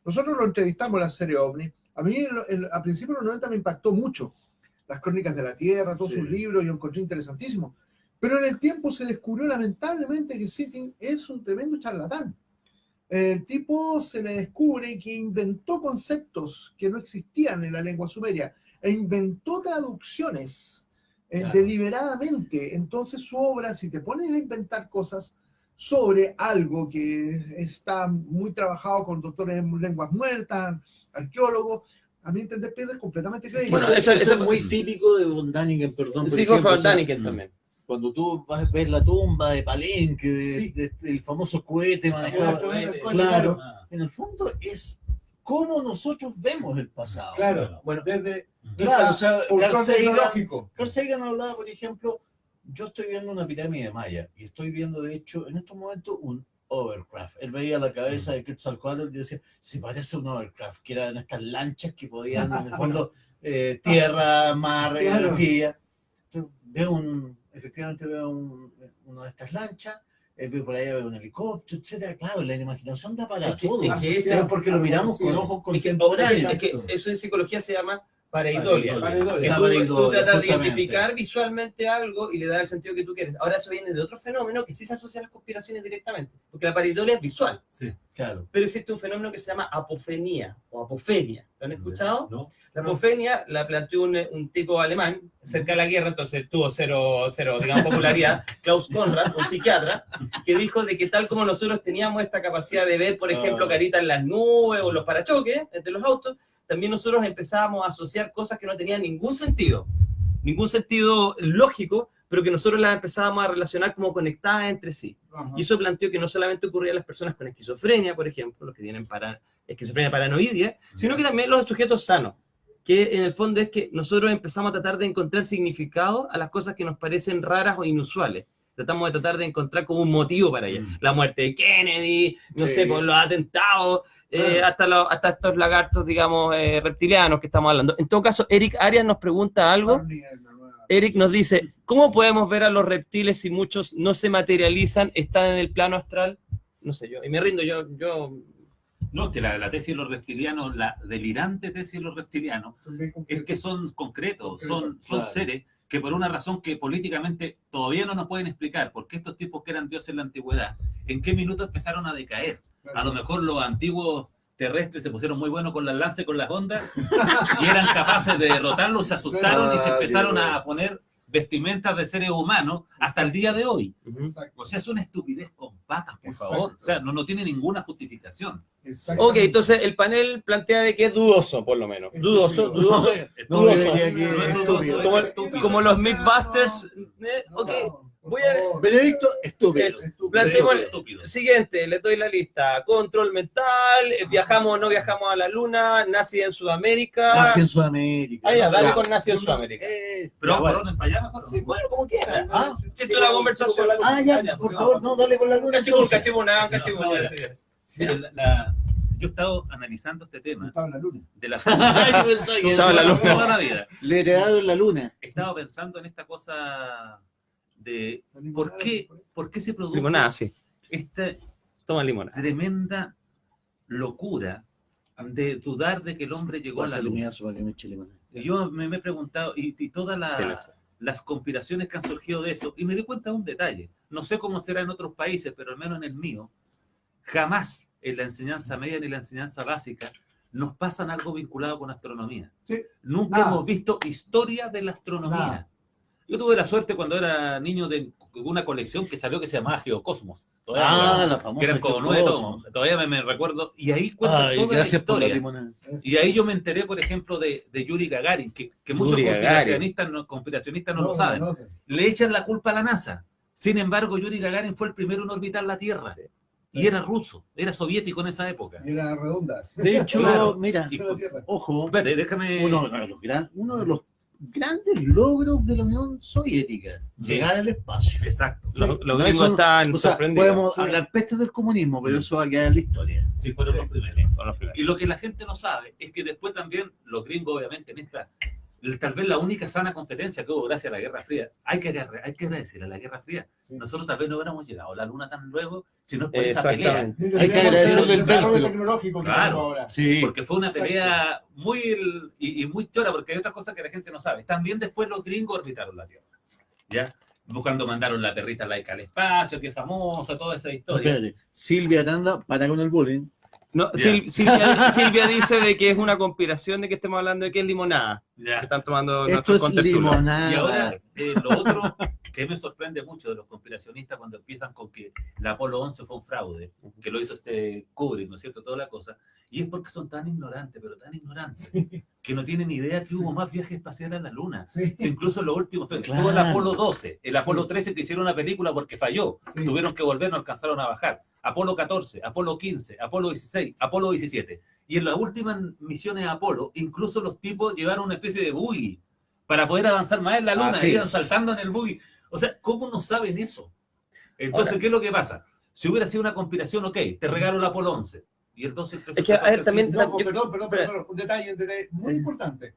nosotros lo entrevistamos en la serie OVNI. A mí a principios de los 90 me impactó mucho. Las Crónicas de la Tierra, todos Sí. sus libros, yo encontré interesantísimo. Pero en el tiempo se descubrió lamentablemente que Sitchin es un tremendo charlatán. El tipo se le descubre que inventó conceptos que no existían en la lengua sumeria e inventó traducciones Claro. deliberadamente. Entonces su obra, si te pones a inventar cosas sobre algo que está muy trabajado con doctores en lenguas muertas, arqueólogos, a mi entender pierdes completamente crédito. Bueno, Eso eso- es muy típico de von Däniken, perdón. por Sí, ejemplo, fue o sea, Däniken también. Cuando tú vas a ver la tumba de Palenque, Sí. del famoso cohete manejado. Claro. Claro, Ah, en el fondo es cómo nosotros vemos el pasado. Claro, Bueno, desde claro, o sea, control Carl Sagan, tecnológico. Carl Sagan hablaba, por ejemplo, yo estoy viendo una pirámide maya y estoy viendo, de hecho, en estos momentos un overcraft. Él veía la cabeza de Quetzalcóatl y decía, se parece a un overcraft, que eran estas lanchas que podían, en el fondo, tierra, mar, Claro. anfibia. Efectivamente veo una de estas lanchas, veo por ahí veo un helicóptero, etcétera. Claro, la imaginación da para Es que- todo. es que Pero porque lo miramos con ojos contemporáneos. Es que eso en psicología se llama pareidolia. Pareidolia. Que La tú pareidolia, tratas de justamente. identificar visualmente algo y le das el sentido que tú quieres. Ahora eso viene de otro fenómeno que sí se asocia a las conspiraciones directamente, porque la pareidolia es visual, sí. Claro. pero existe un fenómeno que se llama apofenia o apofenia. ¿Lo han escuchado? ¿No? La apofenia la planteó un tipo alemán cerca de la guerra, entonces tuvo cero, digamos, popularidad, Klaus Conrad, un psiquiatra, que dijo de que tal como nosotros teníamos esta capacidad de ver, por ejemplo, caritas en las nubes o los parachoques de los autos, también nosotros empezábamos a asociar cosas que no tenían ningún sentido lógico, pero que nosotros las empezábamos a relacionar como conectadas entre sí. Ajá. Y eso planteó que no solamente ocurría a las personas con esquizofrenia, por ejemplo, los que tienen esquizofrenia paranoidea, sino que también los sujetos sanos, que en el fondo es que nosotros empezamos a tratar de encontrar significado a las cosas que nos parecen raras o inusuales. Tratamos de tratar de encontrar como un motivo para ellas. La muerte de Kennedy, no Sí. sé, por los atentados, hasta estos lagartos, digamos, reptilianos que estamos hablando. En todo caso, Eric Arias nos pregunta algo. Barney es la nueva- Eric nos dice, ¿cómo podemos ver a los reptiles si muchos no se materializan, están en el plano astral? No sé, yo, y me rindo, yo No, que la tesis de los reptilianos, la delirante tesis de los reptilianos, es que son concretos, son Claro. seres que por una razón que políticamente todavía no nos pueden explicar, porque estos tipos que eran dioses en la antigüedad, ¿en qué minuto empezaron a decaer? A lo mejor los antiguos terrestres se pusieron muy buenos con las lanzas y con las ondas y eran capaces de derrotarlos, se asustaron y se empezaron a poner vestimentas de seres humanos hasta el día de hoy. Exacto. O sea, es una estupidez con patas, por Exacto. favor. O sea, no tiene ninguna justificación. Ok, entonces el panel plantea de que es dudoso, por lo menos. Es Dudoso. dudoso. No, Dudoso. yo diría que No es es dudoso, estúpido. Como, es estúpido. como los Mythbusters. Ok, voy a- Veredicto, estúpido. Planteemos el Estúpido. siguiente, les doy la lista. Control mental, viajamos o no viajamos a la luna, nazi en Sudamérica. Nazi en Sudamérica. Ah, ya, dale Ya. con nazi en Sudamérica. Pero ya, bueno. orden para allá mejor. Sí, Bueno, como quieran. Ah, Esto es una conversación. Ah, ya, por favor, no, dale con la luna. Cachimuna. Mira, yo he estado analizando este tema Estaba en la luna. de la Estaba en la luna. toda la vida. Le he heredado en la luna. He estado pensando en esta cosa de por qué se produjo Limonada, sí. esta Toma limonada. tremenda locura de dudar de que el hombre llegó a Vas la a luna. eliminar su para que me eche limonada. Y yo me he preguntado, y todas Tienes. las conspiraciones que han surgido de eso, y me di cuenta de un detalle. No sé cómo será en otros países, pero al menos en el mío, jamás en la enseñanza media ni la enseñanza básica nos pasan algo vinculado con astronomía. Sí. Nunca Nada. hemos visto historia de la astronomía. Nada. Yo tuve la suerte cuando era niño de una colección que salió que se llamaba Geocosmos. Todavía Ah, me- la famosa. que eran como 9 tomos. Todavía me recuerdo. Y ahí cuenta Ay, toda la gracias por la historia. limonada. Y ahí yo me enteré, por ejemplo, de Yuri Gagarin, que muchos Yuri conspiracionistas no lo saben. No sé. Le echan la culpa a la NASA. Sin embargo, Yuri Gagarin fue el primero en orbitar la Tierra. Sí. Y era ruso, era soviético en esa época. Y era redonda. De hecho, Claro. mira, Y- La Tierra. ojo, Espérate, déjame... uno de los grandes logros de la Unión Soviética, Sí. llegar al espacio. Exacto. Los No, gringos eso- están O sea, sorprendidos. podemos Sí. hablar pestes del comunismo, pero eso va a quedar en la historia. Sí, fueron los primeros. Son los primeros. Y lo que la gente no sabe es que después también los gringos, obviamente, en esta, tal vez la única sana competencia que hubo gracias a la Guerra Fría, hay que agradecer a la Guerra Fría. Sí. Nosotros tal vez no hubiéramos llegado a la Luna tan luego si no es por esa pelea. Exactamente. Hay que agradecerle el el desarrollo vértigo. tecnológico que Claro. tenemos ahora. Sí. Porque fue una Exacto. pelea muy y muy chora, porque hay otra cosa que la gente no sabe. También después los gringos orbitaron la Tierra. ¿Ya? Cuando mandaron la perrita laica al espacio, que es famosa, toda esa historia. Espérate, Silvia Tanda, para con el bullying. No, Ya. Silvia dice de que es una conspiración de que estemos hablando de que es limonada. Que Ya. están tomando Esto nuestros es contertulios. limonada. Y ahora, lo otro que me sorprende mucho de los conspiracionistas cuando empiezan con que la Apolo 11 fue un fraude, que lo hizo Kubrick, ¿no es cierto? Toda la cosa. Y es porque son tan ignorantes, pero tan ignorantes, que no tienen idea que hubo más viajes espaciales a la Luna. Sí. Si incluso los últimos, Claro. tuvo el Apolo 12, el Apolo 13 que hicieron una película porque falló, Sí. tuvieron que volver, no alcanzaron a bajar. Apolo 14, Apolo 15, Apolo 16, Apolo 17. Y en las últimas misiones de Apolo, incluso los tipos llevaron una especie de buggy para poder avanzar más en la Luna, Así iban es. saltando en el buggy. O sea, ¿cómo no saben eso? Entonces, Ahora- ¿qué es lo que pasa? Si hubiera sido una conspiración, ok, te regalo el Apolo 11. Y el 12, el 13, Es que, a ver, el 14, el también- 15, No, yo- perdón, un detalle muy Sí. importante.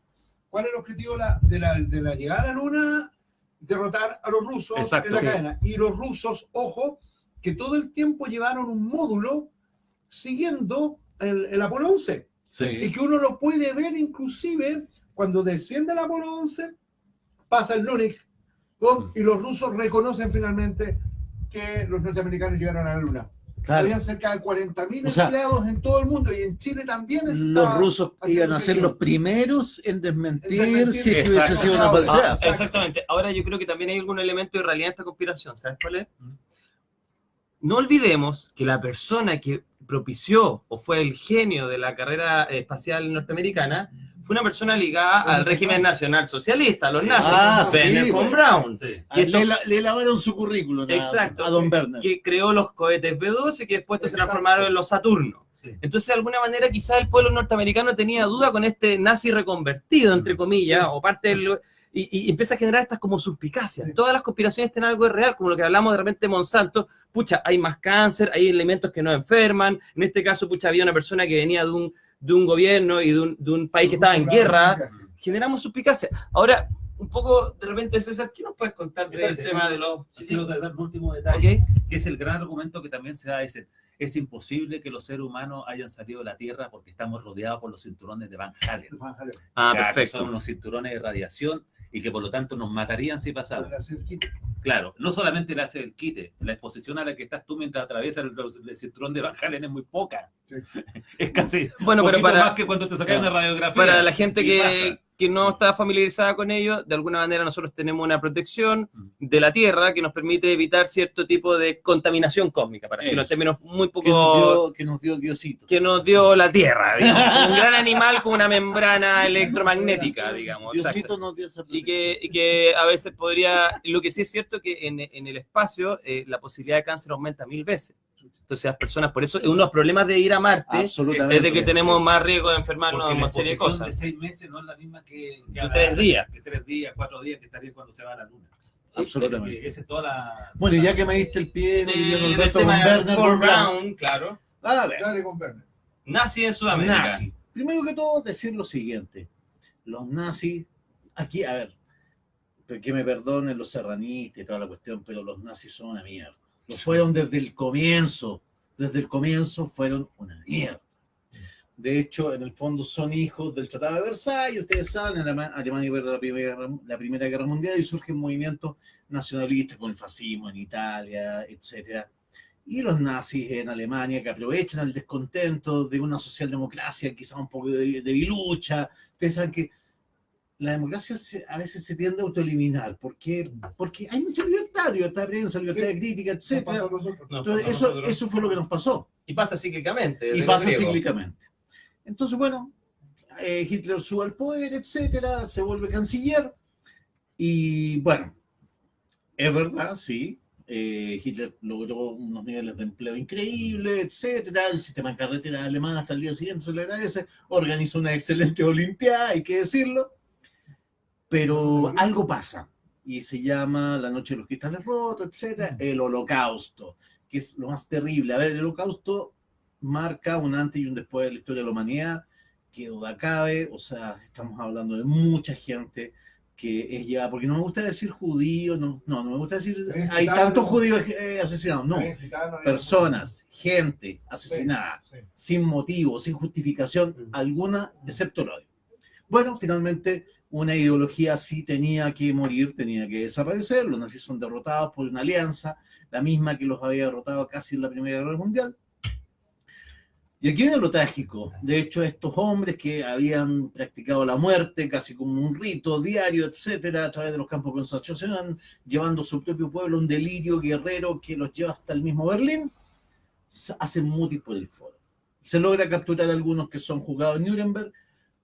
¿Cuál es el objetivo de la llegada a la Luna? Derrotar a los rusos Exacto, en la sí. cadena. Y los rusos, ojo, que todo el tiempo llevaron un módulo siguiendo el Apolo 11. Y que uno lo puede ver inclusive cuando desciende el Apolo 11, pasa el Lunik y los rusos reconocen finalmente que los norteamericanos llegaron a la Luna. Claro, Habían cerca de 40.000 O sea, empleados en todo el mundo y en Chile también los estaba rusos haciendo iban a ser seguimiento. los primeros en desmentir En desmentir, si es que hubiese exacto. sido una Ah, falsedad. exacto. Exactamente. Ahora yo creo que también hay algún elemento de realidad en esta conspiración. ¿Sabes cuál es? No olvidemos que la persona que propició o fue el genio de la carrera espacial norteamericana fue una persona ligada al régimen nacional socialista, a los nazis, Ah, sí, Werner von bueno. Braun, Sí. Y esto- Le lavaron su currículum Exacto, a Don sí. Bernard. que creó los cohetes B-12 que después se Exacto. transformaron en los Saturno. Sí. Entonces, de alguna manera, quizás el pueblo norteamericano tenía duda con este nazi reconvertido, entre comillas, Sí. o parte del... Y empieza a generar estas como suspicacias. Sí. Todas las conspiraciones tienen algo de real, como lo que hablamos de repente de Monsanto. Pucha, hay más cáncer, hay elementos que no enferman. En este caso, pucha, había una persona que venía de un gobierno y de un país que estaba en guerra. Generamos suspicacias. Ahora, un poco, de repente, César, ¿qué nos puedes contar del Espérate, tema de los... Quiero dar un último detalle, Ok. que es el gran argumento que también se da, es imposible que los seres humanos hayan salido de la Tierra porque estamos rodeados por los cinturones de Van Halen. Ah, Ya, que perfecto. son unos cinturones de radiación y que por lo tanto nos matarían si pasara. Para hacer kit. Claro, no solamente le hace el quite, la exposición a la que estás tú mientras atraviesas el cinturón de Van Halen es muy poca. Sí. Es casi Bueno, pero poquito para- más que cuando te sacas una radiografía. Para la gente Y pasa. que no está familiarizada con ello, de alguna manera nosotros tenemos una protección de la Tierra que nos permite evitar cierto tipo de contaminación cósmica, para decirlo en Eso. términos muy poco... Que nos dio Diosito. que nos dio la Tierra, digamos. Un gran animal con una membrana electromagnética, digamos. Diosito exacto. nos dio esa Y protección. que a veces podría... Lo que sí es cierto que en el espacio la posibilidad de cáncer aumenta 1000 veces. Entonces las personas, por eso, uno de los problemas de ir a Marte Absolutamente. es de que tenemos más riesgo de enfermarnos Porque en la una serie de exposición cosas. de 6 meses no es la misma que De 3 días. Que 3 días, 4 días que estaría cuando se va a la Luna. Absolutamente. Esa es toda la... Bueno, y ya que me diste el pie, no iría con Del Alberto tema con del Werner Fall von Braun. Braun, claro. A ver, Dale con Werner. Nazi en Sudamérica. nazi. Primero que todo, decir lo siguiente. Los nazis, aquí, a ver, que me perdonen los serranistas y toda la cuestión, pero los nazis son una mierda. Lo fueron desde el comienzo. Desde el comienzo fueron una mierda. De hecho, en el fondo son hijos del Tratado de Versalles. Ustedes saben, Alemania pierde la Primera Guerra Mundial y surgen movimientos nacionalistas con el fascismo en Italia, etcétera. Y los nazis en Alemania que aprovechan el descontento de una socialdemocracia quizá un poco debilucha. Ustedes saben que la democracia a veces se tiende a autoeliminar. ¿Por qué? Porque hay mucha libertad de prensa, libertad de crítica, Nos pasó etcétera. a nosotros. No, Entonces, pasó a nosotros. eso fue lo que nos pasó. Y pasa cíclicamente. desde Y los pasa griegos. cíclicamente. Entonces, bueno, Hitler sube al poder, etcétera, se vuelve canciller. Y bueno, es verdad, sí. Hitler logró unos niveles de empleo increíbles, etcétera. El sistema de carretera alemán hasta el día siguiente se le agradece. Organizó una excelente Olimpiada, hay que decirlo. Pero algo pasa. Y se llama La Noche de los Cristales Rotos, etcétera. El Holocausto, que es lo más terrible. A ver, el Holocausto marca un antes y un después de la historia de la humanidad, que duda cabe. O sea, estamos hablando de mucha gente que es ya, porque no me gusta decir judío, no me gusta decir hay gitano. tantos judíos asesinados, no, Había gitanos, había personas, gente asesinada, Sí, sí. sin motivo, sin justificación alguna, excepto el odio. Bueno, finalmente una ideología así tenía que morir, tenía que desaparecer, los nazis son derrotados por una alianza, la misma que los había derrotado casi en la Primera Guerra Mundial. Y aquí viene lo trágico. De hecho, estos hombres que habían practicado la muerte casi como un rito diario, etcétera, a través de los campos de concentración, llevando su propio pueblo a un delirio guerrero que los lleva hasta el mismo Berlín, hacen mutis por el foro. Se logra capturar a algunos que son juzgados en Nuremberg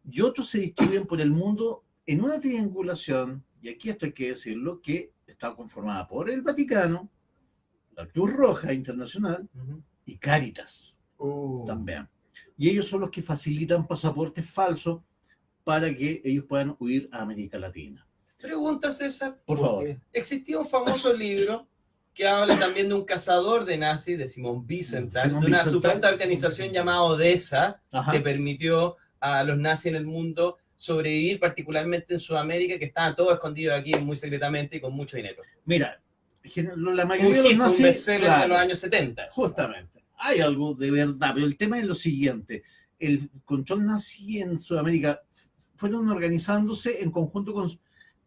y otros se distribuyen por el mundo en una triangulación, y aquí esto hay que decirlo, que está conformada por el Vaticano, la Cruz Roja Internacional y Cáritas. También. Y ellos son los que facilitan pasaportes falsos para que ellos puedan huir a América Latina. Pregunta, César. Por favor. Existía un famoso libro que habla también de un cazador de nazis, de Simón Wiesenthal, Simón de una Wiesenthal. supuesta organización llamada Odessa, Ajá. que permitió a los nazis en el mundo sobrevivir, particularmente en Sudamérica, que estaban todos escondidos aquí muy secretamente y con mucho dinero. Mira, la Un mayoría de los hit, un nazis, bestseller de claro, los años 70. justamente, hay algo de verdad, pero el tema es lo siguiente: el control nazi en Sudamérica fueron organizándose en conjunto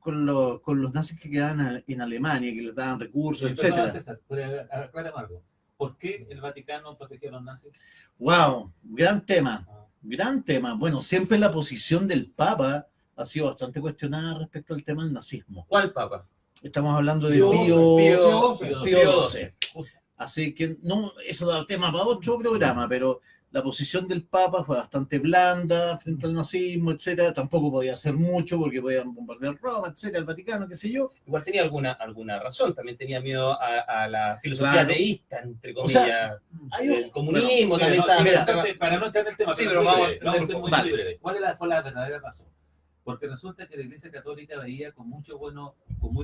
con los nazis que quedaban en Alemania, que les daban recursos, Perdona, etcétera. César, aclárame algo. ¿Por qué el Vaticano protegió a los nazis? Wow, gran tema. Gran tema. Bueno, siempre la posición del Papa ha sido bastante cuestionada respecto al tema del nazismo. ¿Cuál papa? Estamos hablando de Pío Pío XII. XII. Así que no, eso da el tema para otro programa, pero la posición del Papa fue bastante blanda frente al nazismo, etcétera. Tampoco podía hacer mucho porque podían bombardear Roma, etcétera, el Vaticano, qué sé yo. Igual tenía alguna razón, también tenía miedo a la filosofía Claro. teísta, entre O sea, comillas. Hay El comunismo Mira, también no, estaba... mira, para no entrar en el tema, Sí, pero pero muy vamos breve, a vamos a hacer ser muy vale. breve. ¿Cuál fue la verdadera razón? Porque resulta que la Iglesia Católica veía con muy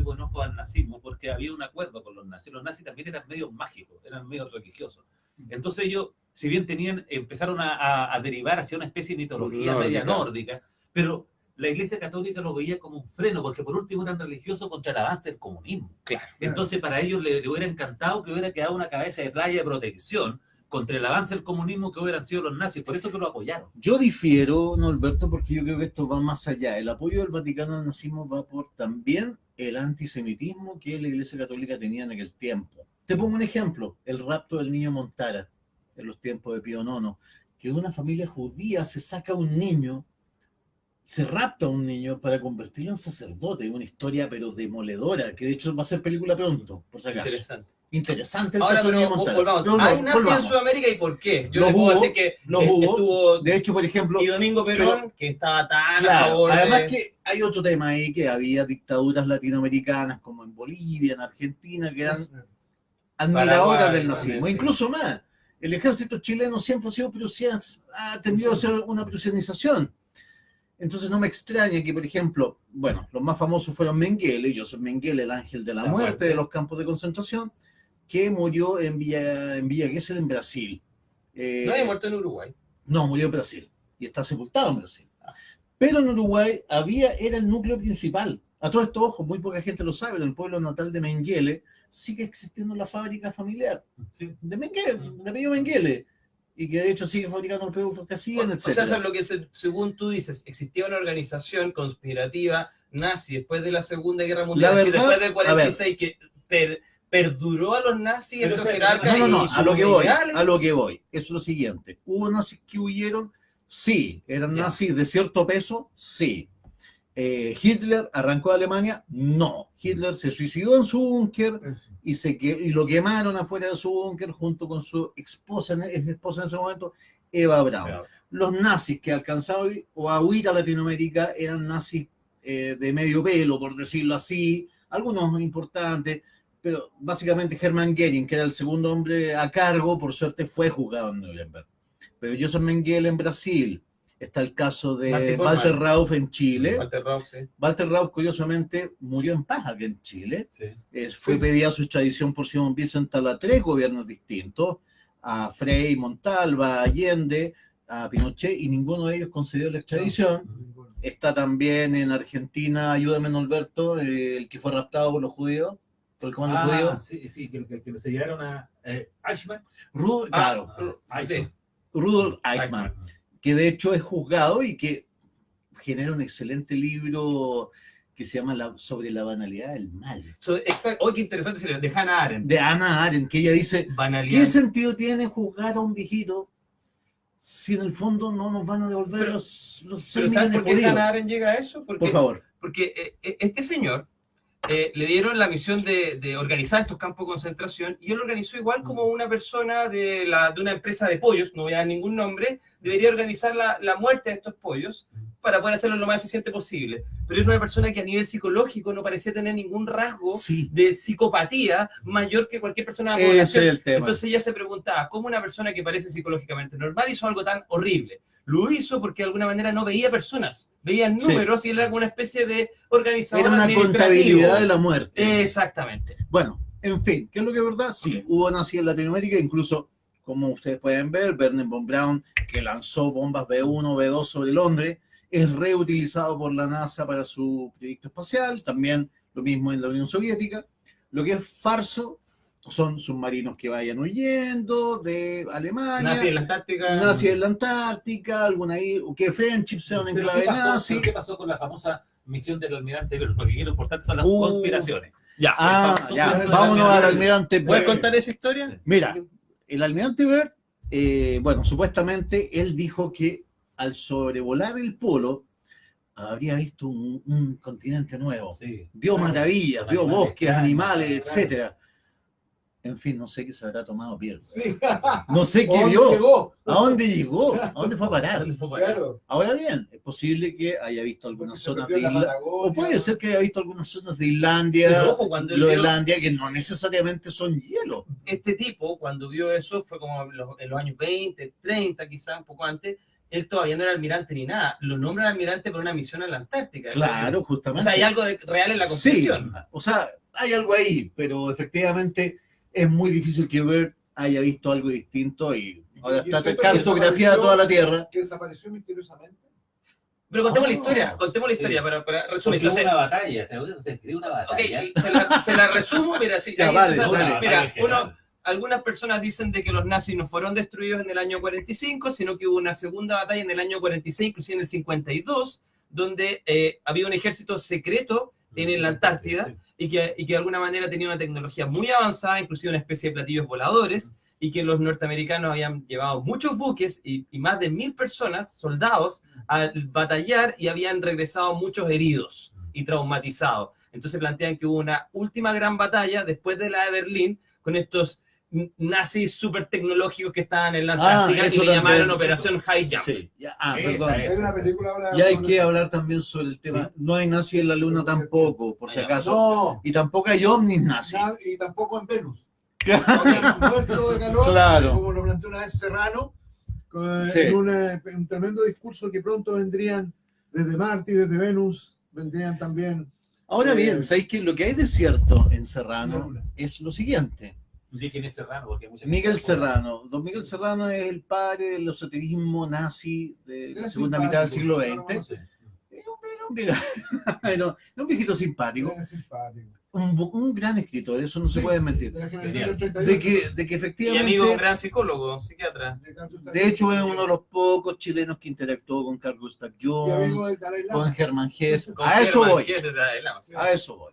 buen ojo al nazismo, porque había un acuerdo con los nazis. Los nazis también eran medio mágicos, eran medio religiosos. Entonces ellos, si bien empezaron a derivar hacia una especie de mitología Nórdica. media nórdica, pero la Iglesia Católica lo veía como un freno, porque por último eran religiosos contra el avance del comunismo. Claro. Entonces para ellos le hubiera encantado que hubiera quedado una cabeza de playa de protección contra el avance del comunismo que hubieran sido los nazis, por eso que lo apoyaron. Yo difiero, Norberto, porque yo creo que esto va más allá. El apoyo del Vaticano al nazismo va por también el antisemitismo que la Iglesia Católica tenía en aquel tiempo. Te pongo un ejemplo, el rapto del niño Montara, en los tiempos de Pío IX, que de una familia judía se saca un niño, se rapta a un niño para convertirlo en sacerdote, una historia pero demoledora, que de hecho va a ser película pronto, por si acaso. Interesante el Ahora, caso de pero niño Montara. volvamos. ¿Hay nazis en Sudamérica y por qué? Yo Los les puedo hubo, decir que los hubo. estuvo De hecho, por ejemplo, y Domingo Perón, que estaba tan a claro, favor además de... que hay otro tema ahí, que había dictaduras latinoamericanas como en Bolivia, en Argentina, que eran admiradoras Paraguay, del nazismo, también, sí. Incluso más. El ejército chileno siempre ha sido ha tendido a ser una prusianización. Entonces no me extraña que, por ejemplo, bueno, los más famosos fueron Mengele, Joseph Mengele, el ángel de la muerte de los campos de concentración, que murió en Villa Gesell, en Brasil. No había muerto en Uruguay. No, murió en Brasil y está sepultado en Brasil. Pero en Uruguay era el núcleo principal. A todo esto, ojo, muy poca gente lo sabe, en el pueblo natal de Mengele sigue existiendo la fábrica familiar de Mengele, de apellido Mengele, y que de hecho sigue fabricando los productos que hacían, etc. O sea, eso es lo que, según tú dices, existía una organización conspirativa nazi después de la Segunda Guerra Mundial, La verdad, después del 46, que perduró a los nazis, Pero estos eso- jerarcas No, y sus a lo que voy, ideales. a lo que voy. Es lo siguiente. ¿Hubo nazis que huyeron? Sí. ¿Eran nazis de cierto peso? Sí. ¿Hitler arrancó de Alemania? No. Hitler se suicidó en su búnker y lo quemaron afuera de su búnker junto con su esposa en ese momento, Eva Braun. Claro. Los nazis que alcanzaron a huir a Latinoamérica eran nazis de medio pelo, por decirlo así, algunos importantes, pero básicamente Hermann Göring, que era el segundo hombre a cargo, por suerte fue juzgado en Nuremberg. Pero Joseph Mengele en Brasil, está el caso de Martin Walter Bormann. Rauff en Chile. Walter Rauff, sí. Walter Rauff, curiosamente, murió en paz aquí en Chile. Sí. Fue pedida su extradición por Simón Wiesenthal a 3 gobiernos distintos, a Frei, Montalva, Allende, a Pinochet, y ninguno de ellos concedió la extradición. Está también en Argentina, ayúdame Norberto, el que fue raptado por los judíos, por el comando judío. Sí, que se llevaron a Eichmann. Claro, Sí. Rudolf Eichmann, que de hecho es juzgado y que genera un excelente libro que se llama Sobre la banalidad del mal. Exacto. Oh, qué interesante ese libro, de Hannah Arendt. De Hannah Arendt, que ella dice, Banalidad. ¿qué sentido tiene juzgar a un viejito si en el fondo no nos van a devolver Pero- los Pero 6 ¿sabes millones por de qué judíos? Hannah Arendt llega a eso? Por favor. Porque este señor le dieron la misión de organizar estos campos de concentración y él organizó igual como una persona de una empresa de pollos, no voy a dar ningún nombre, debería organizar la muerte de estos pollos para poder hacerlo lo más eficiente posible. Pero era una persona que a nivel psicológico no parecía tener ningún rasgo Sí, de psicopatía mayor que cualquier persona de la ese población. es el tema. Entonces ella se preguntaba, ¿cómo una persona que parece psicológicamente normal hizo algo tan horrible? Lo hizo porque de alguna manera no veía personas, veía números y él era como una especie de organizador Era una administrativo. contabilidad de la muerte. Exactamente. Bueno, en fin, ¿qué es lo que es verdad? Sí, hubo nazis en Latinoamérica, incluso, como ustedes pueden ver, Wernher von Braun, que lanzó bombas B1, B2 sobre Londres, es reutilizado por la NASA para su proyecto espacial, también lo mismo en la Unión Soviética. Lo que es falso son submarinos que vayan huyendo de Alemania, Nazi en la Antártica. nazi en la Antártica, alguna ahí, que Friendship sea un enclave nazi. ¿Qué pasó con la famosa misión del almirante Byrd? Porque aquí lo importante son las Uh. conspiraciones. Ya. Ah, famoso ya, cuento del vámonos al almirante almirante ¿Puedes Byrd. contar esa historia? Mira, el almirante Byrd, bueno, supuestamente él dijo que al sobrevolar el polo habría visto un continente nuevo. Sí. Vio maravillas, vio Animales, bosques, claro, animales, claro. etcétera. En fin, no sé qué se habrá tomado Byrd. Sí. No sé qué ¿Dónde vio. llegó? ¿A dónde llegó? ¿A dónde fue a parar? ¿Dónde fue para allá? Claro. Ahora bien, es posible que haya visto algunas Porque se zonas perdió de en la Islandia. Patagonia. O puede ser que haya visto algunas zonas de Islandia, Pero ojo, cuando él vio- Groenlandia, que no necesariamente son hielo. Este tipo, cuando vio eso, fue como en los años 20, 30, quizás un poco antes, él todavía no era almirante ni nada. Lo nombran almirante por una misión a la Antártica. Claro, O justamente. sea, hay algo real en la Sí, conspiración. o sea, hay algo ahí, pero efectivamente es muy difícil que Byrd haya visto algo distinto y ahora Y está siento que cartografiada desapareció- toda la Tierra. Que desapareció misteriosamente. Pero contemos la historia para resumir. Porque hubo Entonces, una batalla, te escribí una batalla. ok, se la resumo, mira, sí, Ya, ahí vale, se- vale. mira, algunas personas dicen de que los nazis no fueron destruidos en el año 45, sino que hubo una segunda batalla en el año 46, inclusive en el 52, donde había un ejército secreto en la Antártida y que de alguna manera tenía una tecnología muy avanzada, inclusive una especie de platillos voladores, y que los norteamericanos habían llevado muchos buques y más de 1000 personas, soldados, a batallar y habían regresado muchos heridos y traumatizados. Entonces plantean que hubo una última gran batalla después de la de Berlín con estos nazis súper tecnológicos que estaban en la Antártica y eso le llamaron también. Operación High Jump. Sí, ya, Esa perdón. es. Hay una película ahora. Y hay que hablar también sobre el tema. No hay nazi en la luna tampoco, por si acaso. No, Y tampoco hay ovnis nazis. y tampoco en Venus. Habían muerto de calor, Claro. como lo planteó una vez Serrano, Sí. en un tremendo discurso que pronto vendrían desde Marte y desde Venus, vendrían también. Ahora bien, ¿sabéis que lo que hay de cierto en la Serrano luna. es lo siguiente? Di quién es Serrano, porque mucha Miguel gente- Serrano. Don Miguel Serrano es el padre del esoterismo nazi de la Era segunda simpático, mitad del siglo yo lo XX. conocí. Era un viejito simpático, Era simpático. un gran escritor, eso no se Sí, puede sí, mentir. de la generación Genial. del 38. De que Y efectivamente, amigo, un gran psicólogo, psiquiatra. de hecho, es uno de los pocos chilenos que interactuó con Carl Gustav Y Jung, amigo del Dalai Lama. con Germán Hesse. Con A eso Hermann voy. Hesse de Dalai Lama. A eso voy.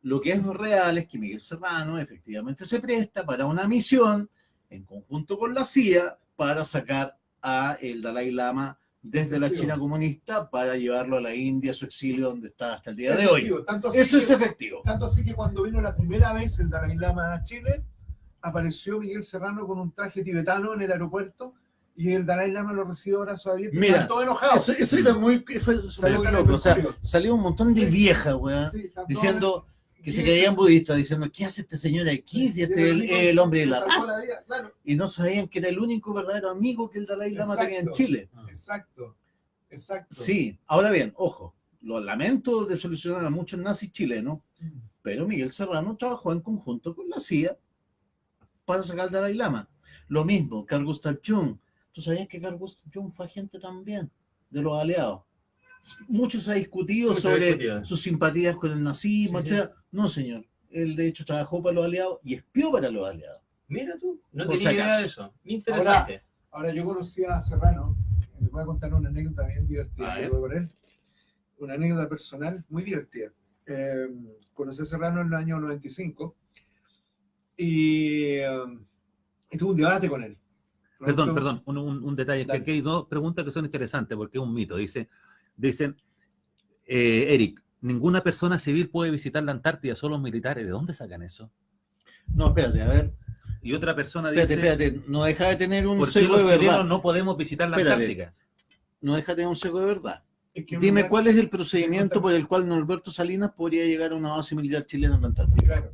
Lo que es real es que Miguel Serrano efectivamente se presta para una misión en conjunto con la CIA para sacar a el Dalai Lama desde la China comunista para llevarlo a la India, a su exilio donde está hasta el día de hoy. Efectivo, tanto así Eso es que- efectivo. Tanto así que cuando vino la primera vez el Dalai Lama a Chile, apareció Miguel Serrano con un traje tibetano en el aeropuerto y el Dalai Lama lo recibió a brazos abiertos. Mira, Estaban todos enojados. Eso era muy, fue muy loco. O sea, salió un montón de Sí. viejas, weón, Sí, están todos- diciendo que se y- creían budistas, diciendo, ¿qué hace este señor aquí? Si este es el hombre de la salvó paz. vida, claro, Y no sabían que era el único verdadero amigo que el Dalai Lama tenía en Exacto. Chile. exacto. Exacto. Sí, ahora bien, ojo, lo lamento de solucionar a muchos nazis chilenos, Mm. pero Miguel Serrano trabajó en conjunto con la CIA para sacar al Dalai Lama. Lo mismo, Carl Gustav Jung. ¿Tú sabías que Carl Gustav Jung fue agente también de los aliados? Mucho se ha discutido Sí, se ha sobre discutido. sus simpatías con el nazismo, Sí, sí. etc. No, señor. Él, de hecho, trabajó para los aliados y espió para los aliados. Mira tú, no Por tenía si idea acaso. de eso. Interesante. Ahora, yo conocí a Serrano, les voy a contar una anécdota bien divertida A que ver. tuve con él. Una anécdota personal muy divertida. Conocí a Serrano en el año 95 y tuve un debate con él. Perdón, un detalle. Dale. Que aquí hay dos preguntas que son interesantes porque es un mito. Dicen, Eric, ninguna persona civil puede visitar la Antártida, solo los militares. ¿De dónde sacan eso? No, espérate, a ver. Y otra persona dice, Espérate. No deja de tener un ¿por qué seco de los verdad. chilenos no podemos visitar la Espérate. Antártica? No deja de tener un seco de verdad. Es que un Dime lugar- cuál es el procedimiento por el cual Norberto Salinas podría llegar a una base militar chilena en la Antártida. Claro.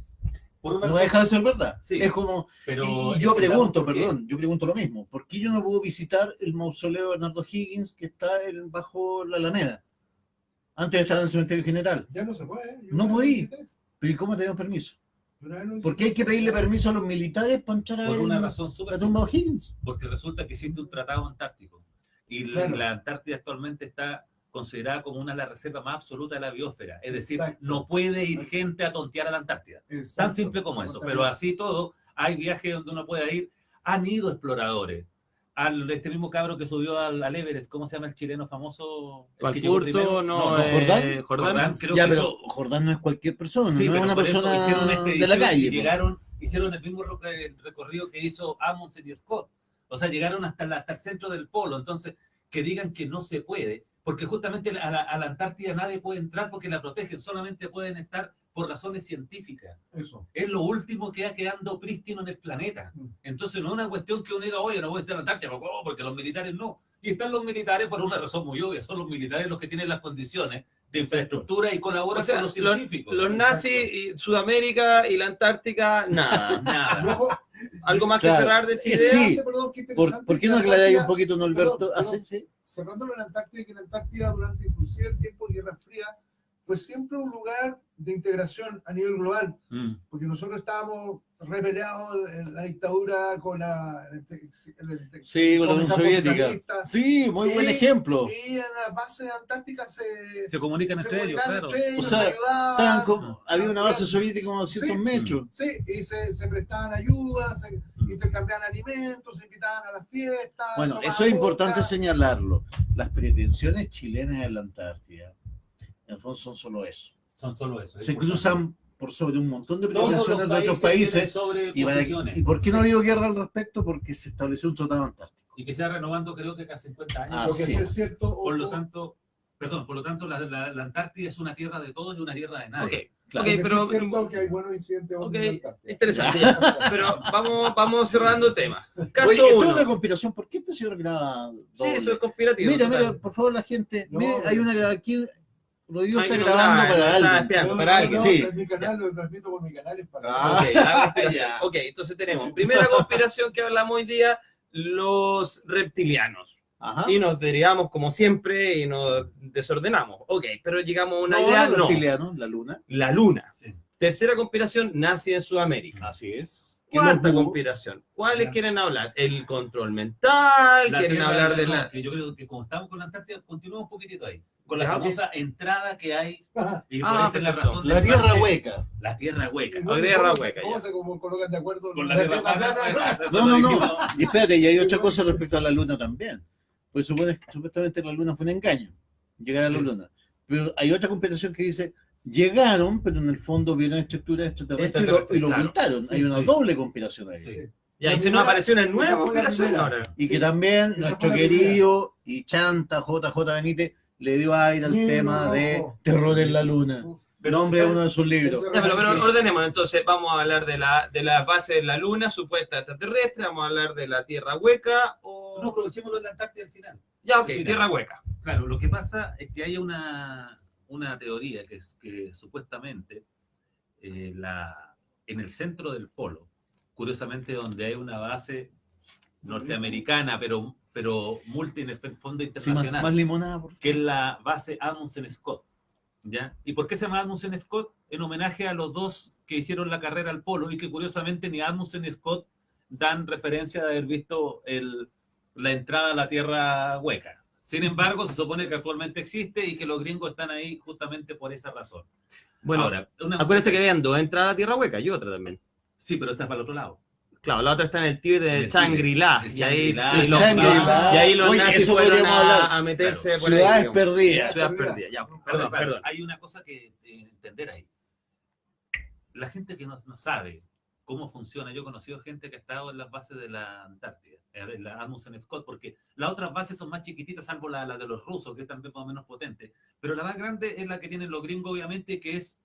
Por una No razón- deja de ser verdad. Sí. Es como, pero y yo pregunto, ¿por qué? yo pregunto lo mismo. ¿Por qué yo no puedo visitar el mausoleo de Bernardo Higgins que está bajo la Alameda? Antes de estar en el cementerio general. Ya no se puede. Yo No una vez podí. lo visité. ¿Pero y cómo te dan permiso? Una vez lo ¿Por qué hay visité. que pedirle permiso a los militares para entrar a Por ver una razón súper la tumba de sencilla. Higgins? Porque resulta que existe un tratado antártico y Claro. la Antártida actualmente está considerada como una de las reservas más absolutas de la biosfera. Es decir, Exacto. no puede ir gente a tontear a la Antártida. Exacto. Tan simple como eso. Pero así todo, hay viajes donde uno puede ir. Han ido exploradores. Este mismo cabro que subió al Everest, ¿cómo se llama el chileno famoso? El que llegó primero. Valpurto, no, ¿Jordán? Jordán. Creo Ya, que pero hizo- Jordán no es cualquier persona, Sí, no es pero una por eso hicieron una persona de expedición la calle. y po. hicieron el mismo recorrido que hizo Amundsen y Scott. O sea, llegaron hasta el centro del polo. Entonces, que digan que no se puede, porque justamente a la Antártida nadie puede entrar porque la protegen, solamente pueden estar por razones científicas. Eso. Es lo último que va quedando prístino en el planeta. Entonces, no es una cuestión que uno diga, oye, no voy a estar en la Antártida, porque los militares no. Y están los militares por una razón muy obvia. Son los militares los que tienen las condiciones de infraestructura y colaboran O sea, con los científicos. los nazis, y Sudamérica y la Antártica, nada. Nada. Luego, ¿Algo más que Claro. cerrar de esta idea? Sí. perdón, qué interesante ¿Por qué que no la aclaráis un Antártida- poquito, Norberto? Perdón, Sí, sí. cerrándolo en la Antártida, que en la Antártida durante inclusive el tiempo de Guerra Fría fue siempre un lugar de integración a nivel global, porque nosotros estábamos repeleados en la dictadura con la Sí, con la Unión Soviética. capitalista. Sí, muy buen ejemplo. Y en las bases antárticas Se comunican entre ellos, claro. O sea, ayudaban, había una base soviética como a 200 Sí. metros. Sí, y se prestaban ayudas, se intercambiaban alimentos, se invitaban a las fiestas. Bueno, tomaban eso es importante vodka. señalarlo. Las pretensiones chilenas en la Antártida, en el fondo, son solo eso. Son solo eso. Se cruzan por sobre un montón de Todos los pretensiones de otros países países. sobre ¿Y posiciones. por qué no ha habido guerra al respecto? Porque se estableció un tratado antártico. Y que se va renovando creo que cada 50 años. Ah, Lo que sí. sí es cierto, Por lo ojo, tanto, la Antártida es una tierra de todos y una tierra de nadie. Ok, Claro. ok, lo que sí pero es cierto que hay buenos incidentes Ok, en la Antártida. interesante, ya. Pero vamos cerrando temas. Caso Oye, esto es 1. una conspiración. ¿Por qué este señor graba Sí, doble? eso es conspirativo. Mira, total. mira, por favor, la gente. No, mira, hay una sí. aquí. Rodrigo Hay está uno grabando graba, para está alguien. espiando. para alguien, sí. En mi canal lo transmito por mi canal. Es para Ah. Ok, la conspiración. Ya. Ok, entonces tenemos primera conspiración que hablamos hoy día, los reptilianos. Ajá. Y nos derivamos como siempre y nos desordenamos. Ok, pero llegamos a una No, idea, los no. reptilianos, la luna. La luna. Sí. Tercera conspiración, nazi en Sudamérica. Así es. Cuarta Los conspiración. ¿Cuáles Ya. quieren hablar? El control mental, La quieren tierra hablar de no, la... que yo creo que como estamos con la Antártida, continúa un poquitito ahí. Con la Ya, famosa entrada que hay, y por Ah, esa es la perfecto. razón La del tierra parche, hueca. La tierra hueca. La tierra ¿Cómo hueca, ¿Cómo ya. se colocan de acuerdo? Con la tierra plana. No. Y espérate, y hay otra cosa respecto a la luna también. Pues supuestamente la luna fue un engaño. Llegar a la Sí. luna. Pero hay otra conspiración que dice, llegaron, pero en el fondo vieron estructuras extraterrestres y lo Claro. ocultaron. Sí, hay una sí. doble conspiración ahí. Sí. Y ahí La se nos primera- apareció una esa nueva fue la conspiración primera. ahora. Y que Sí. también Esa nuestro fue la querido y chanta JJ Benítez le dio aire al Libro tema de rojo. Terror en la Luna. Uf, Nombre de uno de sus libros. Ese- Ya, pero ordenemos, entonces vamos a hablar de la base de la luna supuesta extraterrestre, vamos a hablar de la tierra hueca o... No, aprovechémoslo en la Antártida al final. Ya, ok, al final. tierra hueca. Claro, lo que pasa es que hay una teoría que es que supuestamente en el centro del polo, curiosamente donde hay una base norteamericana, pero en el fondo Sí, internacional, más limonada, por favor. que es la base Amundsen Scott. ¿Ya? ¿Y por qué se llama Amundsen Scott? En homenaje a los dos que hicieron la carrera al polo y que curiosamente ni Amundsen ni Scott dan referencia de haber visto la entrada a la tierra hueca. Sin embargo, se supone que actualmente existe y que los gringos están ahí justamente por esa razón. Bueno, Ahora, acuérdense que habían dos entradas a la tierra hueca y otra también. Sí, pero está para el otro lado. Claro, la otra está en el Tíbet En de el Shangri-La. Tíbet. Y ahí, El y los- Shangri-La. y ahí los Oye, nazis eso fueron podríamos hablar. a meterse por Ciudades ahí. digamos. perdidas. Ciudades perdidas, ya. Perdón, Claro, perdón. hay una cosa que entender ahí. La gente que no sabe cómo funciona, yo he conocido gente que ha estado en las bases de la Antártida, en la Amundsen Scott, porque las otras bases son más chiquititas, salvo la de los rusos, que es también más o menos potente. Pero la más grande es la que tienen los gringos, obviamente, que es,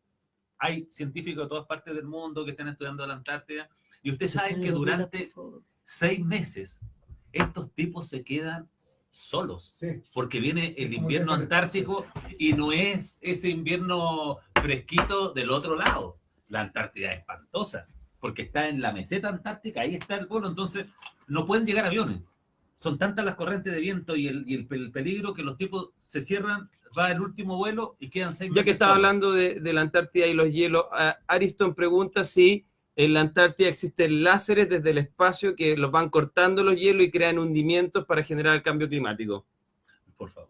hay científicos de todas partes del mundo que están estudiando la Antártida, y ustedes saben que durante 6 meses estos tipos se quedan solos. Sí. Porque viene el Es como invierno viajar al antártico y no es ese invierno fresquito del otro lado. La Antártida es espantosa, porque está en la meseta antártica, ahí está el polo, entonces no pueden llegar aviones. Son tantas las corrientes de viento y el peligro que los tipos se cierran, va el último vuelo y quedan 6 Ya meses que estaba solos. hablando de la Antártida y los hielos, Ariston pregunta si en la Antártida existen láseres desde el espacio que los van cortando los hielos y crean hundimientos para generar el cambio climático. Por favor.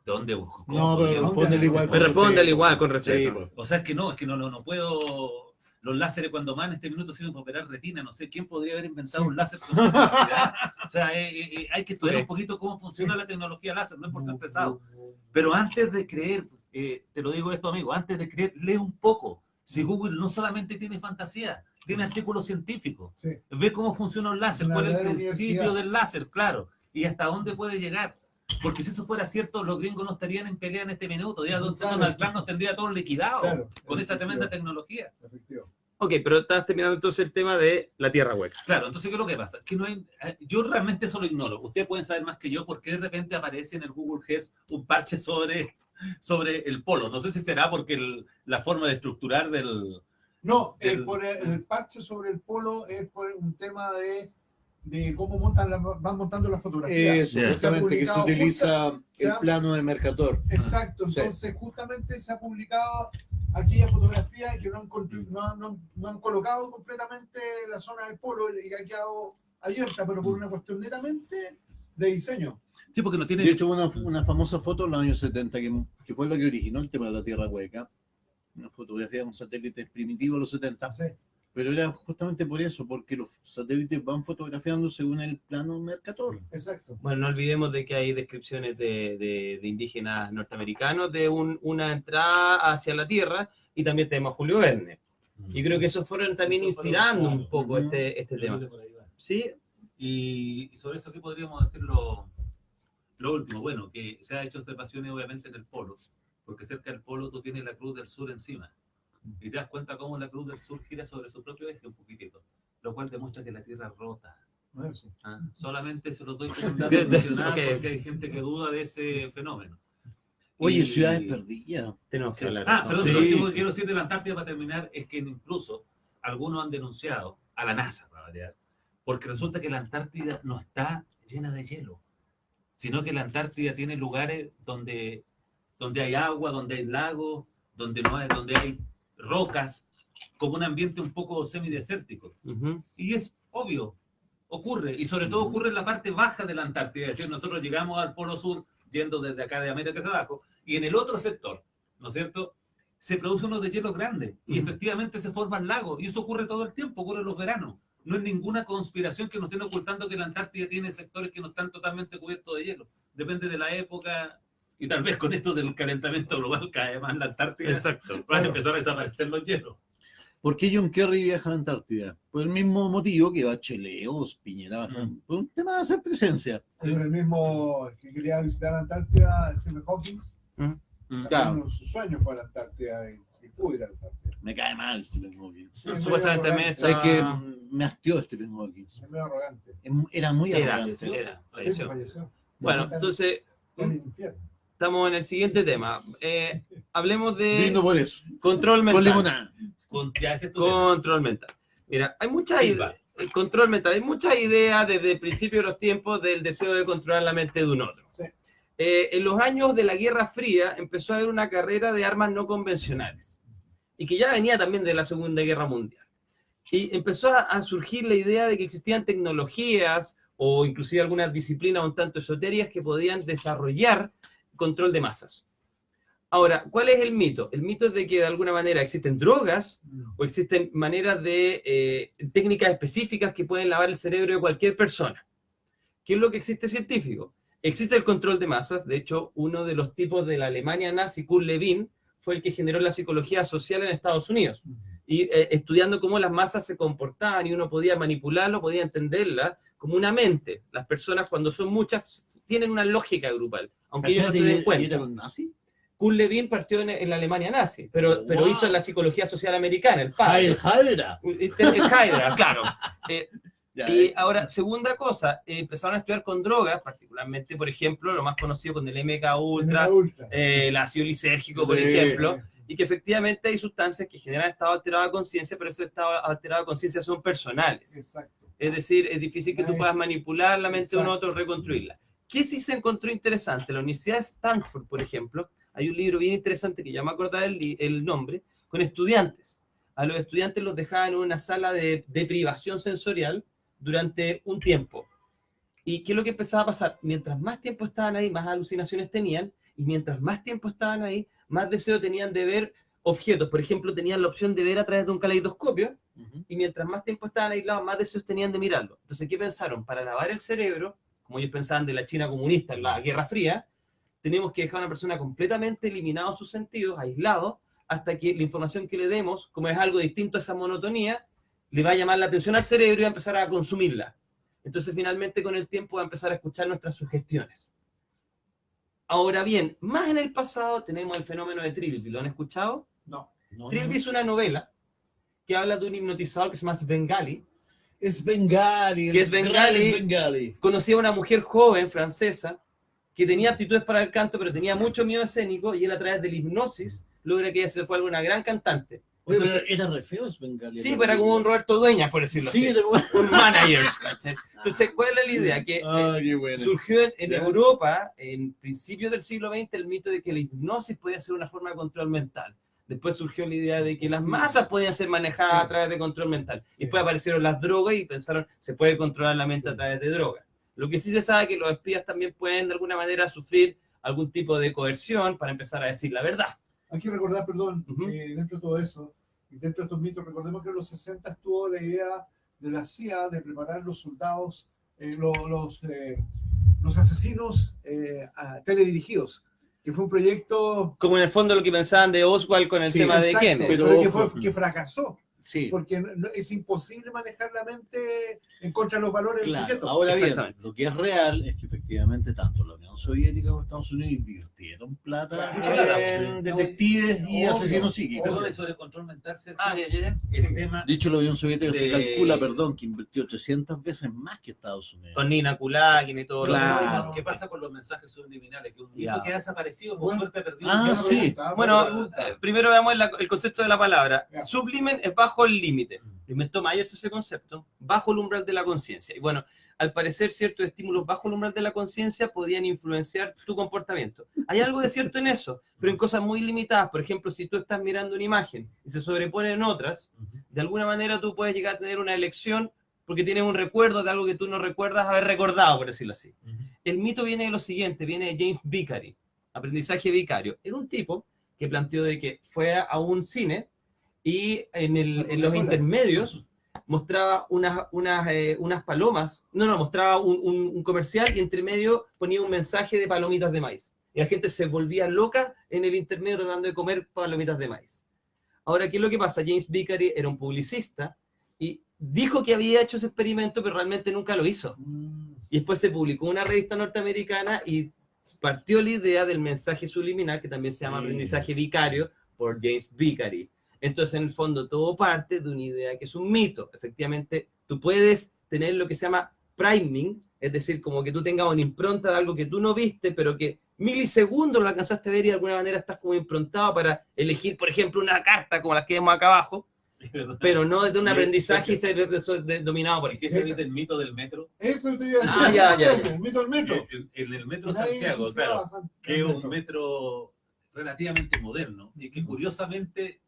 ¿Dónde busco? No, pero ¿Cómo? respóndele igual. Me respóndele igual con Sí, respeto. pues. O sea, es que no puedo. Los láseres cuando más en este minuto sirven para operar retina. No sé quién podría haber inventado Sí. un láser con esa capacidad. O sea, hay que estudiar Sí. un poquito cómo funciona la tecnología láser, no es por ser pesado. Pero antes de creer, te lo digo esto, amigo, antes de creer, lee un poco. Si Google no solamente tiene fantasía, tiene artículos científicos. Sí. Ve cómo funciona un láser, Una cuál es el verdadera principio universidad. del láser, claro, y hasta dónde puede llegar. Porque si eso fuera cierto, los gringos no estarían en pelea en este minuto. Ya Claro. Donald Trump nos tendría todos liquidados Claro, con esa efectivo. tremenda tecnología. Efectivo. Ok, pero estás terminando entonces el tema de la tierra hueca. Claro, entonces, ¿qué es lo que pasa? Que no hay, yo realmente eso lo ignoro. Ustedes pueden saber más que yo por qué de repente aparece en el Google Earth un parche sobre el polo. No sé si será porque la forma de estructurar del... No, Del- por el parche sobre el polo es por un tema de de cómo van montando las fotografías. Eso, Yeah. justamente, que se publicado utiliza se el ha- plano de Mercator. Exacto, Sí. entonces justamente se ha publicado aquella fotografía que no han colocado completamente la zona del polo y ha quedado abierta, pero por una cuestión netamente de diseño. Sí, porque no tiene... De hecho, una famosa foto en los años 70 que fue la que originó el tema de la Tierra hueca. Una fotografía de un satélite primitivo de los 70. Sí. Pero era justamente por eso, porque los satélites van fotografiando según el plano Mercator. Exacto. Bueno, no olvidemos de que hay descripciones de indígenas norteamericanos de una entrada hacia la Tierra, y también tenemos a Julio Verne. Y creo que esos fueron también inspirando un poco este tema. ¿Sí? Y sobre eso, ¿qué podríamos decir lo último? Bueno, que se ha hecho observaciones obviamente en el polo, porque cerca del polo tú tienes la Cruz del Sur encima. Y te das cuenta cómo la Cruz del Sur gira sobre su propio eje un poquitito, lo cual demuestra que la Tierra es rota. Eso. ¿Ah? Solamente se los doy como un dato adicional, Ok. porque hay gente que duda de ese fenómeno. Oye, Y- ciudades perdidas. Tenemos que Sí. hablar. Ah, perdón, Sí. lo último que quiero decir de la Antártida para terminar es que incluso algunos han denunciado a la NASA, para variar, porque resulta que la Antártida no está llena de hielo, sino que la Antártida tiene lugares donde hay agua, donde hay lagos, donde hay rocas, como un ambiente un poco semidesértico. Ujú. Y es obvio, ocurre, y sobre todo ocurre en la parte baja de la Antártida, es decir, nosotros llegamos al Polo Sur yendo desde acá de América hacia abajo, y en el otro sector, ¿no es cierto?, se producen unos deshielos grandes, y Ujú. efectivamente se forman lagos, y eso ocurre todo el tiempo, ocurre en los veranos. No es ninguna conspiración que nos estén ocultando que la Antártida tiene sectores que no están totalmente cubiertos de hielo. Depende de la época, y tal vez con esto del calentamiento global cae más la Antártida, Exacto. van a empezar a desaparecer los hielos. ¿Por qué John Kerry viaja a la Antártida? Por el mismo motivo que Bachelet o Piñera, por un tema de hacer presencia. Sí. El mismo que quería visitar la Antártida, Stephen Hawking, Claro. sus sueños fue a la Antártida y pudo ir a la Antártida. Me cae mal Stephen Hawking. Sí, es Supuestamente medio me arrogante, ¿Sabes que Ah. me hastió Stephen Hawking? es medio arrogante. Era muy Era, arrogante. era, Sí, falleció. falleció. Bueno, Está entonces en el infierno. estamos en el siguiente tema. Hablemos de Brindo por eso. control Con mental. limonada. Ya ese es tu tema. Control mental. Mira, hay muchas Silva. ideas. El control mental, hay muchas ideas desde el principio de los tiempos del deseo de controlar la mente de un otro. Sí. En los años de la Guerra Fría empezó a haber una carrera de armas no convencionales, y que ya venía también de la Segunda Guerra Mundial. Y empezó a surgir la idea de que existían tecnologías o inclusive algunas disciplinas un tanto esotéricas que podían desarrollar control de masas. Ahora, ¿cuál es el mito? El mito es de que de alguna manera existen drogas o existen maneras de técnicas específicas que pueden lavar el cerebro de cualquier persona. ¿Qué es lo que existe científico? Existe el control de masas. De hecho, uno de los tipos de la Alemania nazi, Kurt Lewin, fue el que generó la psicología social en Estados Unidos. Y estudiando cómo las masas se comportaban y uno podía manipularlo, podía entenderla como una mente. Las personas, cuando son muchas, tienen una lógica grupal, aunque ellos no se den cuenta. ¿Era un nazi? Kurt Lewin partió en la Alemania nazi, pero Wow. hizo la psicología social americana, el padre. Heil Hydra. El Hydra, claro. Ya, Y ahora, segunda cosa, empezaron a estudiar con drogas, particularmente, por ejemplo, lo más conocido con el MK Ultra, el ácido lisérgico, por Sí. ejemplo, y que efectivamente hay sustancias que generan estado alterado de conciencia, pero esos estados alterados de conciencia son personales. Exacto. Es decir, es difícil que tú Ay. puedas manipular la mente de un Exacto. otro, reconstruirla. ¿Qué sí se encontró interesante? En la Universidad de Stanford, por ejemplo, hay un libro bien interesante que ya me acordar el nombre, con estudiantes. A los estudiantes los dejaban en una sala de privación sensorial durante un tiempo. ¿Y qué es lo que empezaba a pasar? Mientras más tiempo estaban ahí, más alucinaciones tenían, y mientras más tiempo estaban ahí, más deseo tenían de ver objetos. Por ejemplo, tenían la opción de ver a través de un caleidoscopio, y mientras más tiempo estaban aislados, más deseos tenían de mirarlo. Entonces, ¿qué pensaron? Para lavar el cerebro, como ellos pensaban de la China comunista en la Guerra Fría, tenemos que dejar a una persona completamente eliminada de sus sentidos, aislado, hasta que la información que le demos, como es algo distinto a esa monotonía, le va a llamar la atención al cerebro y va a empezar a consumirla. Entonces, finalmente, con el tiempo va a empezar a escuchar nuestras sugestiones. Ahora bien, más en el pasado tenemos el fenómeno de Trilby. ¿Lo han escuchado? No. Trilby es una novela que habla de un hipnotizador que se llama Svengali. Es Bengali. Que es Bengali. Es Bengali. Conocía a una mujer joven francesa que tenía aptitudes para el canto, pero tenía mucho miedo escénico, y él, a través de la hipnosis, logra que ella se fuera una gran cantante. Oye, pero Entonces, era re feo Svengali. sí, pero era como un Roberto Dueñas, por decirlo Sí, así. era como... Un manager, ¿cachai? Entonces, ¿cuál es la idea? Que Qué bueno. surgió en Ya. Europa, en principios del siglo XX, el mito de que la hipnosis podía ser una forma de control mental. Después surgió la idea de que las masas podían ser manejadas a través de control mental. Y después aparecieron las drogas y pensaron, se puede controlar la mente a través de drogas. Lo que sí se sabe es que los espías también pueden de alguna manera sufrir algún tipo de coerción para empezar a decir la verdad. Hay que recordar, perdón, Ujú. dentro de todo eso, y dentro de estos mitos, recordemos que en los 60 estuvo la idea de la CIA de preparar los soldados, los asesinos teledirigidos, que fue un proyecto Como en el fondo lo que pensaban de Oswald con el Sí, tema de exacto, Kennedy. pero que, ojo. que fracasó, Sí, porque es imposible manejar la mente en contra de los valores del claro. sujeto. Ahora bien, Exactamente. lo que es real es que efectivamente tanto la Unión Soviética como Estados Unidos invirtieron plata Mucha plata, en sí. detectives y Obvio, asesinos psíquicos. obvio. Perdón, sobre el control mental, Sergio, Ya. el tema De hecho, la Unión Soviética se De- calcula, perdón, que invirtió 800 veces más que Estados Unidos. Con Nina Kulagin y todo Claro. lo ¿Qué pasa con los mensajes subliminales? Que un Ya. mito que ha desaparecido, por Bueno. suerte ha perdido. Ah, Buena sí. pregunta, Bueno, buena pregunta. primero veamos el concepto de la palabra. Ya. Sublimen es bajo el límite. Lo inventó Myers ese concepto, bajo el umbral de la conciencia. Y bueno, al parecer ciertos estímulos bajo el umbral de la conciencia podían influenciar tu comportamiento. Hay algo de cierto en eso, pero en cosas muy limitadas. Por ejemplo, si tú estás mirando una imagen y se sobreponen otras, de alguna manera tú puedes llegar a tener una elección porque tienes un recuerdo de algo que tú no recuerdas haber recordado, por decirlo así. El mito viene de lo siguiente, viene de James Vicary, aprendizaje vicario. Era un tipo que planteó de que fue a un cine y en los intermedios mostraba unas palomas, mostraba un comercial y entre medio ponía un mensaje de palomitas de maíz. Y la gente se volvía loca en el intermedio tratando de comer palomitas de maíz. Ahora, ¿qué es lo que pasa? James Vicary era un publicista y dijo que había hecho ese experimento, pero realmente nunca lo hizo. Y después se publicó en una revista norteamericana y partió la idea del mensaje subliminal, que también se llama aprendizaje vicario, por James Vicary. Entonces, en el fondo, todo parte de una idea que es un mito. Efectivamente, tú puedes tener lo que se llama priming, es decir, como que tú tengas una impronta de algo que tú no viste, pero que milisegundos lo alcanzaste a ver y de alguna manera estás como improntado para elegir, por ejemplo, una carta como las que vemos acá abajo, pero no de un aprendizaje y ser dominado por ¿Por qué se dice el mito del metro? Eso te iba a decir. ya. El mito del metro. En el metro Nadie Santiago, ensuciaba claro, San- que es el un metro relativamente moderno y que curiosamente,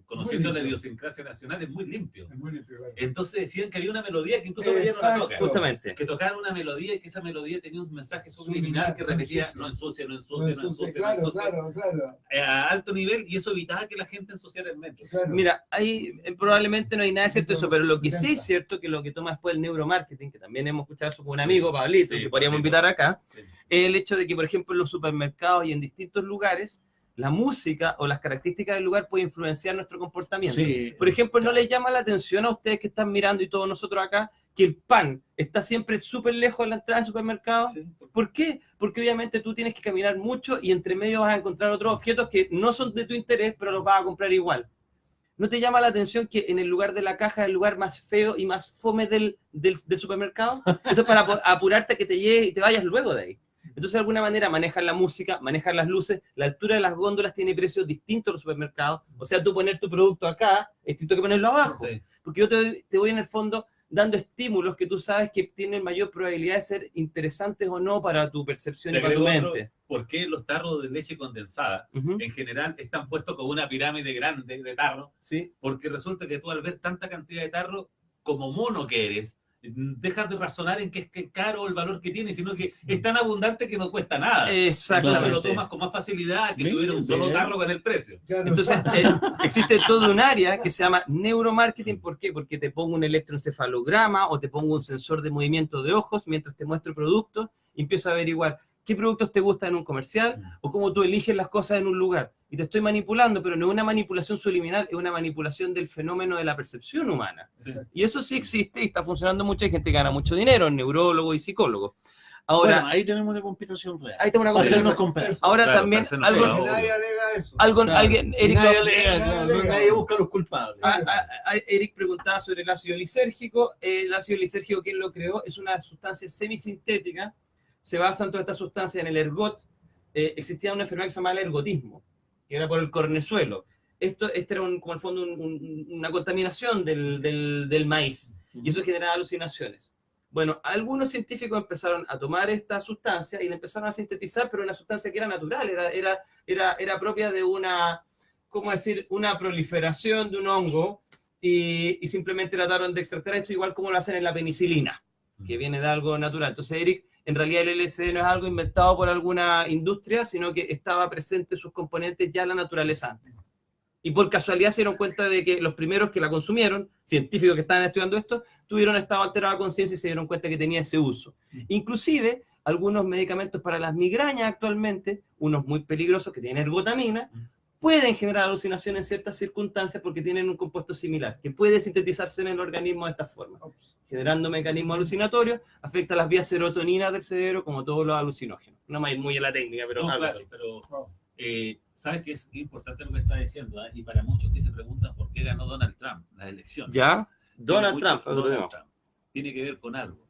conociendo la idiosincrasia nacional, es muy limpio. Es muy limpio, claro. Entonces decían que había una melodía que incluso ella no la toca. Justamente. Que tocaban una melodía y que esa melodía tenía un mensaje subliminal que repetía no ensucia, no ensucia, no ensucia, no Claro, ensucia, claro. a alto nivel, y eso evitaba que la gente ensuciara el metro. Claro. Mira, ahí probablemente no hay nada de cierto eso, pero lo que sí es cierto, que lo que toma después el neuromarketing, que también hemos escuchado eso con un amigo, Pablito, Sí, que podríamos Pablito. invitar acá, Sí. es el hecho de que, por ejemplo, en los supermercados y en distintos lugares, la música o las características del lugar puede influenciar nuestro comportamiento. Sí. Por ejemplo, ¿no les llama la atención a ustedes que están mirando y todos nosotros acá que el pan está siempre súper lejos de la entrada del supermercado? Sí. ¿Por qué? Porque obviamente tú tienes que caminar mucho y entre medio vas a encontrar otros objetos que no son de tu interés, pero los vas a comprar igual. ¿No te llama la atención que en el lugar de la caja es el lugar más feo y más fome del supermercado? Eso es para apurarte a que te llegues y te vayas luego de ahí. Entonces, de alguna manera, manejan la música, manejan las luces, la altura de las góndolas tiene precios distintos en los supermercados. O sea, tú poner tu producto acá es distinto que ponerlo abajo. Sí. Porque yo te voy en el fondo dando estímulos que tú sabes que tienen mayor probabilidad de ser interesantes o no para tu percepción Te y para tu agrego otro, mente. ¿por qué los tarros de leche condensada Ujú. en general están puestos como una pirámide grande de tarro? Sí. Porque resulta que tú al ver tanta cantidad de tarro, como mono que eres, dejas de razonar en que es caro el valor que tiene, sino que es tan abundante que no cuesta nada. Entonces Exactamente. lo tomas con más facilidad que Bien, tuviera un solo bien. tarro con el precio. Claro. Entonces, existe todo un área que se llama neuromarketing. ¿Por qué? Porque te pongo un electroencefalograma o te pongo un sensor de movimiento de ojos mientras te muestro productos y empiezo a averiguar qué productos te gustan en un comercial o cómo tú eliges las cosas en un lugar. Y te estoy manipulando, pero no es una manipulación subliminal, es una manipulación del fenómeno de la percepción humana. Exacto. Y eso sí existe y está funcionando mucho. Hay gente que gana mucho dinero, neurólogos y psicólogos. Ahora, Bueno, ahí tenemos una conspiración real. ahí tengo una Para cosa. hacernos comprar. Ahora Claro, también para hacernos algo, comprar. Nadie alega eso. Claro. alguien, Eric, Nadie lo- alega, Nadie nadie busca los culpables. Eric preguntaba sobre el ácido lisérgico. El ácido lisérgico, ¿quién lo creó? Es una sustancia semisintética. Se basan todas estas sustancias en el ergot. Existía una enfermedad que se llamaba el ergotismo, que era por el cornezuelo. este era como al fondo una contaminación del maíz, y eso generaba alucinaciones. Bueno, algunos científicos empezaron a tomar esta sustancia y la empezaron a sintetizar, pero una sustancia que era natural, era propia de una, ¿cómo decir?, una proliferación de un hongo, y simplemente trataron de extractar esto igual como lo hacen en la penicilina, que viene de algo natural. Entonces, Eric, en realidad el LSD no es algo inventado por alguna industria, sino que estaba presente sus componentes ya en la naturaleza antes. Y por casualidad se dieron cuenta de que los primeros que la consumieron, científicos que estaban estudiando esto, tuvieron estado alterado de conciencia y se dieron cuenta que tenía ese uso. Inclusive, algunos medicamentos para las migrañas actualmente, unos muy peligrosos que tienen ergotamina, pueden generar alucinaciones en ciertas circunstancias porque tienen un compuesto similar, que puede sintetizarse en el organismo de esta forma. Generando mecanismos alucinatorios, afecta las vías serotoninas del cerebro como todos los alucinógenos. No me voy muy a la técnica, pero no, algo claro, así. Pero sabes que es importante lo que está diciendo, ¿eh? Y para muchos que se preguntan por qué ganó Donald Trump las elecciones. ¿Ya? Donald Trump tiene que ver con algo.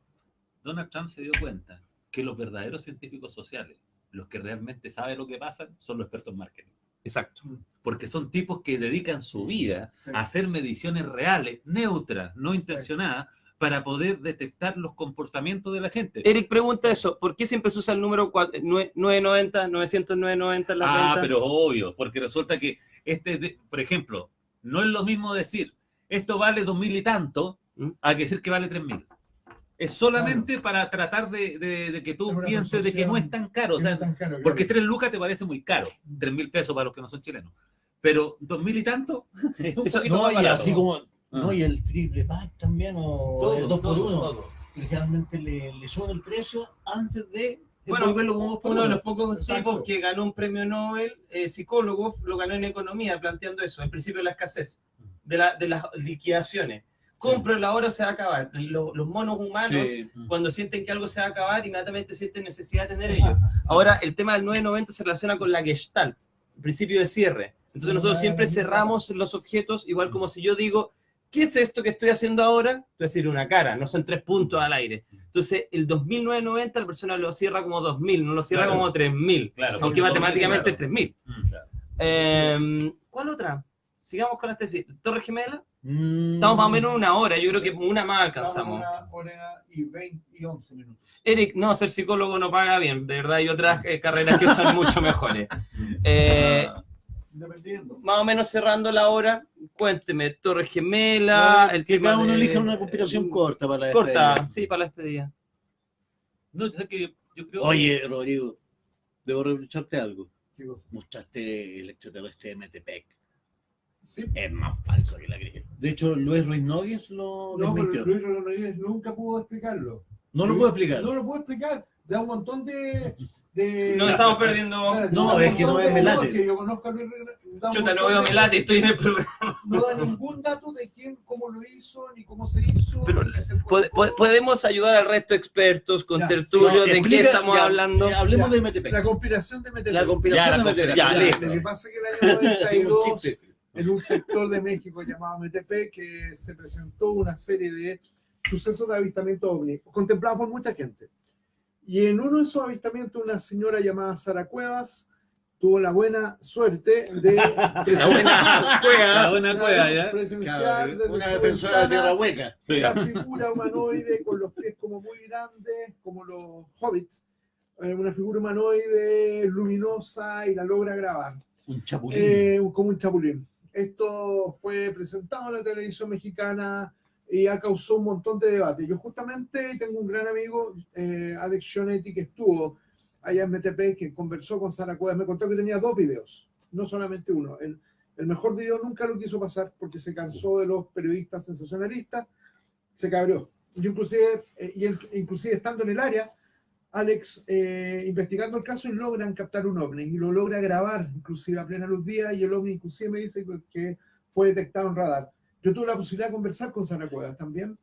Donald Trump se dio cuenta que los verdaderos científicos sociales, los que realmente saben lo que pasa, son los expertos en marketing. Exacto. Porque son tipos que dedican su vida a hacer mediciones reales, neutras, no intencionadas, para poder detectar los comportamientos de la gente. Eric pregunta eso, ¿por qué siempre se usa el número 990, 900-990 en la venta? Pero obvio, porque resulta que por ejemplo, no es lo mismo decir, esto vale 2.000 y tanto, a que decir que vale 3.000. Es solamente para tratar de que tú pienses de que no es tan caro. O sea, porque 3 lucas te parece muy caro. 3.000 pesos para los que no son chilenos. Pero 2.000 y tanto es un poquito más barato. Así como, y el triple pack también, o el 2x1. Generalmente le suben el precio antes de volverlo como 2x1. Uno de los pocos tipos que ganó un premio Nobel, psicólogo, lo ganó en economía, planteando eso, el principio de la escasez, de las liquidaciones. Compro la hora, se va a acabar. Los monos humanos, cuando sienten que algo se va a acabar, inmediatamente sienten necesidad de tener ello. Ahora, el tema del 990 se relaciona con la Gestalt, el principio de cierre. Entonces nosotros siempre cerramos los objetos, igual como si yo digo, ¿qué es esto que estoy haciendo ahora? Voy a decir una cara, no son 3 puntos al aire. Entonces, el 2.990 la persona lo cierra como 2.000, no lo cierra como 3.000. Claro, aunque matemáticamente es 3.000. ¿Cuál otra? Sigamos con la tesis. ¿Torre Gemela? Estamos más o menos en una hora, yo creo que una más alcanzamos. Una hora y 20 y 11 minutos. Eric, no, ser psicólogo no paga bien, de verdad hay otras carreras que son mucho mejores. Dependiendo. Más o menos cerrando la hora, cuénteme, Torre Gemela, el que tema cada uno de... elija una conspiración corta para la despedida. Corta, sí, para la despedida. No, yo creo. Oye, Rodrigo, debo reprocharte algo. ¿Qué cosa? Mostraste el extraterrestre de Metepec. Sí. Es más falso que la creen. De hecho, Luis Ruiz Nogues lo desmintió. Luis Rodríguez nunca pudo explicarlo. No lo puedo explicar. No lo puedo explicar. Da un montón de Nos estamos perdiendo. No, es que no es Melate. Que yo conozco a Luis Rodríguez. Chuta, no veo Melate, estoy en el programa. No da ningún dato de quién, cómo lo hizo, ni cómo se hizo. Pero podemos ayudar al resto de expertos con tertulios de qué estamos hablando. Hablemos de Metepec. La conspiración de Metepec. La conspiración de Metepec. Ya, listo. Lo que pasa es que el año 92, en un sector de México llamado Metepec, que se presentó una serie de sucesos de avistamiento ovni, contemplados por mucha gente. Y en uno de esos avistamientos, una señora llamada Sara Cuevas tuvo la buena suerte de La buena cueva, ¿ya? presenciar desde Una su defensora de ventana tierra hueca. una figura humanoide con los pies como muy grandes, como los hobbits, una figura humanoide luminosa y la logra grabar. Un chapulín. Como un chapulín. Esto fue presentado en la televisión mexicana y ha causado un montón de debate. Yo justamente tengo un gran amigo, Alex Shonetti, que estuvo allá en Metepec, que conversó con Sara Cuevas. Me contó que tenía 2 videos, no solamente uno. El mejor video nunca lo quiso pasar porque se cansó de los periodistas sensacionalistas, se cabreó. Yo inclusive estando en el área, Alex, investigando el caso, y logran captar un ovni y lo logra grabar, inclusive a plena luz día, y el ovni inclusive me dice que fue detectado en radar. Yo tuve la posibilidad de conversar con Sara Cuevas también,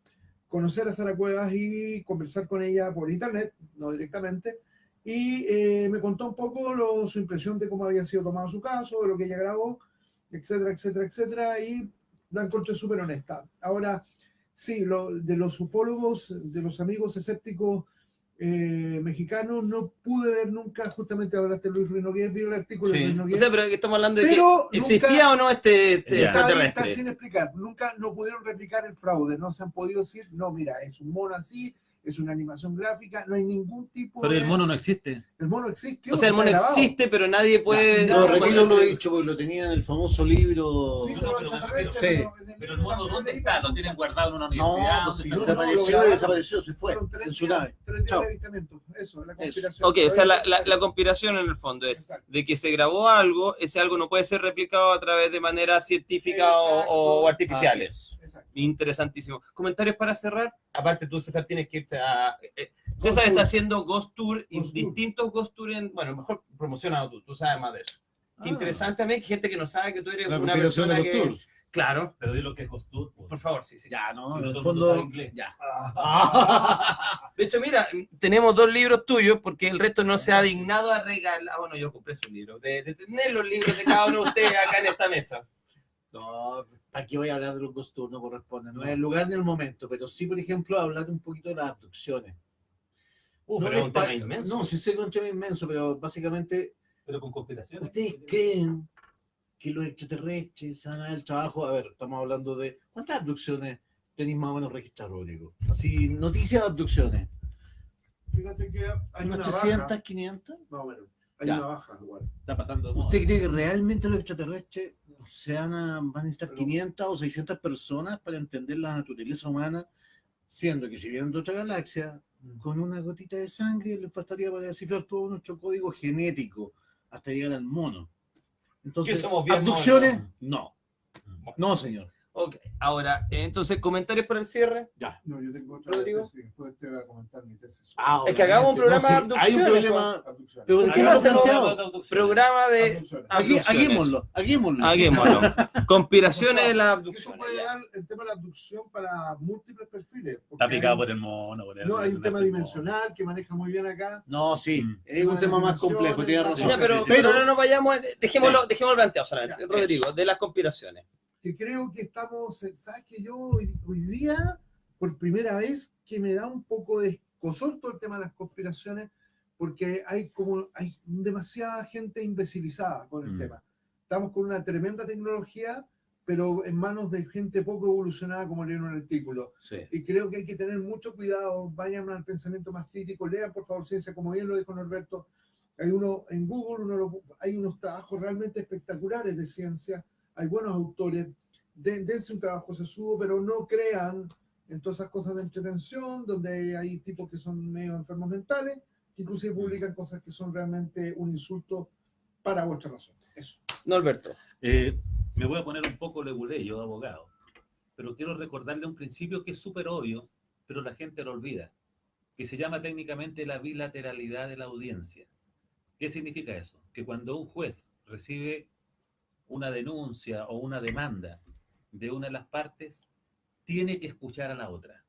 conocer a Sara Cuevas y conversar con ella por internet, no directamente, y me contó un poco su impresión de cómo había sido tomado su caso, de lo que ella grabó, etcétera, etcétera, etcétera, y la encontré súper honesta. Ahora, sí, de los ufólogos, de los amigos escépticos mexicano, no pude ver nunca, justamente hablaste de Luis Ruiz Nogués, vi el artículo de Sí. Luis O Nogués. sea, pero estamos hablando de Pero que nunca- existía o no este Está ahí, está extraterrestre. sin explicar. Nunca no pudieron replicar el fraude. No se han podido decir, no, mira, es un mono así, es una animación gráfica, no hay ningún tipo Pero de... el mono no existe. El mono existe. O sea, el mono existe, pero nadie puede... Ya, No, nada, Retiro lo he dicho porque lo tenía en el famoso libro. Sí, No, pero pero- extraterrestre, sí. Pero el mono, ¿dónde está? ¿Lo tienen guardado en una No, universidad? pues ¿Dónde si está? desapareció y desapareció, se fue Fueron en su nave. 3 días Chao. de avistamiento. Eso, la conspiración. Ok, o sea, la conspiración en el fondo es Exacto. de que se grabó algo, ese algo no puede ser replicado a través de manera científica Exacto. o artificiales. Así Exacto. Interesantísimo. ¿Comentarios para cerrar? Aparte tú, César, tienes que irte a... César está haciendo Ghost Tour y Ghost Tour. distintos Ghost Tour bueno, mejor promocionado tú sabes más de eso. Qué Ah. interesante también, que gente que no sabe que tú eres La una conspiración persona de los que... tours. Claro, Pero di lo que es costura. por favor, sí. Ya, no, Si en no el todo el mundo sabe fondo. inglés. Ya. De hecho, mira, tenemos 2 libros tuyos porque el resto no se ha dignado a regalar. Bueno, yo compré su libro. De tener los libros de cada uno de ustedes acá en esta mesa. No, aquí voy a hablar de los Ghost Tours, no corresponde. No es el lugar ni el momento, pero sí, por ejemplo, hablar un poquito de las abducciones. No Pero les es un tema pa- inmenso. No, sí sé que es un tema inmenso, pero básicamente, Pero con conspiraciones. ¿ustedes creen que los extraterrestres se van a dar el trabajo? A ver, estamos hablando de... ¿Cuántas abducciones tenéis más o menos registradas, Rodrigo? Así, noticias de abducciones. Fíjate que hay ¿Unas una 300, baja. 500? Más o menos. Hay Ya. una baja igual. Está pasando de moda. ¿Usted cree que realmente los extraterrestres van a necesitar Pero- 500 o 600 personas para entender la naturaleza humana? Siendo que si vienen de otra galaxia, con una gotita de sangre les bastaría para descifrar todo nuestro código genético hasta llegar al mono. Entonces, Que somos bien ¿abducciones? monos. No. No, señor. Ok, ahora, entonces, comentarios para el cierre. Ya. No, yo tengo otra Rodrigo. tesis. Después te voy a comentar mi tesis. Es que hagamos un programa de Hay un abducciones, problema. Abducciones. Pero ¿por ¿Por qué qué no no lo hacemos planteado? Programa de Abducciones. abducciones. Hagámoslo. Hagámoslo. Conspiraciones de las Eso abducciones. puede ya. dar el tema de la abducción para múltiples perfiles. porque Está picado hay- por el mono. No, hay un tema dimensional que maneja muy bien acá. No, sí. Mm. Es un tema más complejo, tiene razón. Ya, pero, Sí, sí, pero pero- no nos vayamos, dejémoslo planteado solamente, Ya, Rodrigo, de las conspiraciones. Que creo que estamos, ¿sabes que yo hoy día, por primera vez, que me da un poco de escozor todo el tema de las conspiraciones, porque hay demasiada gente imbecilizada con el Mm. tema. Estamos con una tremenda tecnología, pero en manos de gente poco evolucionada, como leí en un artículo. Sí. Y creo que hay que tener mucho cuidado, vayan al pensamiento más crítico, lean por favor ciencia, como bien lo dijo Norberto. Hay en Google, hay unos trabajos realmente espectaculares de ciencia, hay buenos autores, dense un trabajo sesudo, pero no crean en todas esas cosas de entretención, donde hay tipos que son medio enfermos mentales, que inclusive publican cosas que son realmente un insulto para vuestra razón. Eso. Norberto. Me voy a poner un poco leguleyo, abogado, pero quiero recordarle un principio que es súper obvio, pero la gente lo olvida, que se llama técnicamente la bilateralidad de la audiencia. ¿Qué significa eso? Que cuando un juez recibe una denuncia o una demanda de una de las partes, tiene que escuchar a la otra.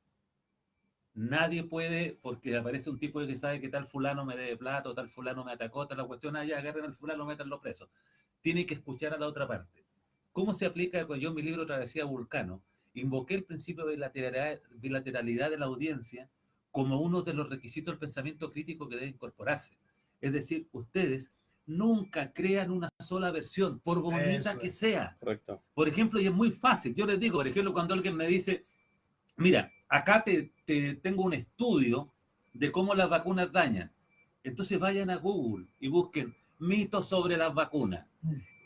Nadie puede, porque aparece un tipo que sabe que tal fulano me debe plata, o tal fulano me atacó, tal la cuestión, allá agarren al fulano, métanlo preso. Tiene que escuchar a la otra parte. ¿Cómo se aplica? Cuando yo en mi libro Travesía Vulcano, invoqué el principio de bilateralidad de la audiencia como uno de los requisitos del pensamiento crítico que debe incorporarse. Es decir, ustedes nunca crean una sola versión, por bonita Eso que es. sea. Correcto. Por ejemplo, y es muy fácil, yo les digo, por ejemplo, cuando alguien me dice, mira, acá te tengo un estudio de cómo las vacunas dañan. Entonces vayan a Google y busquen mitos sobre las vacunas,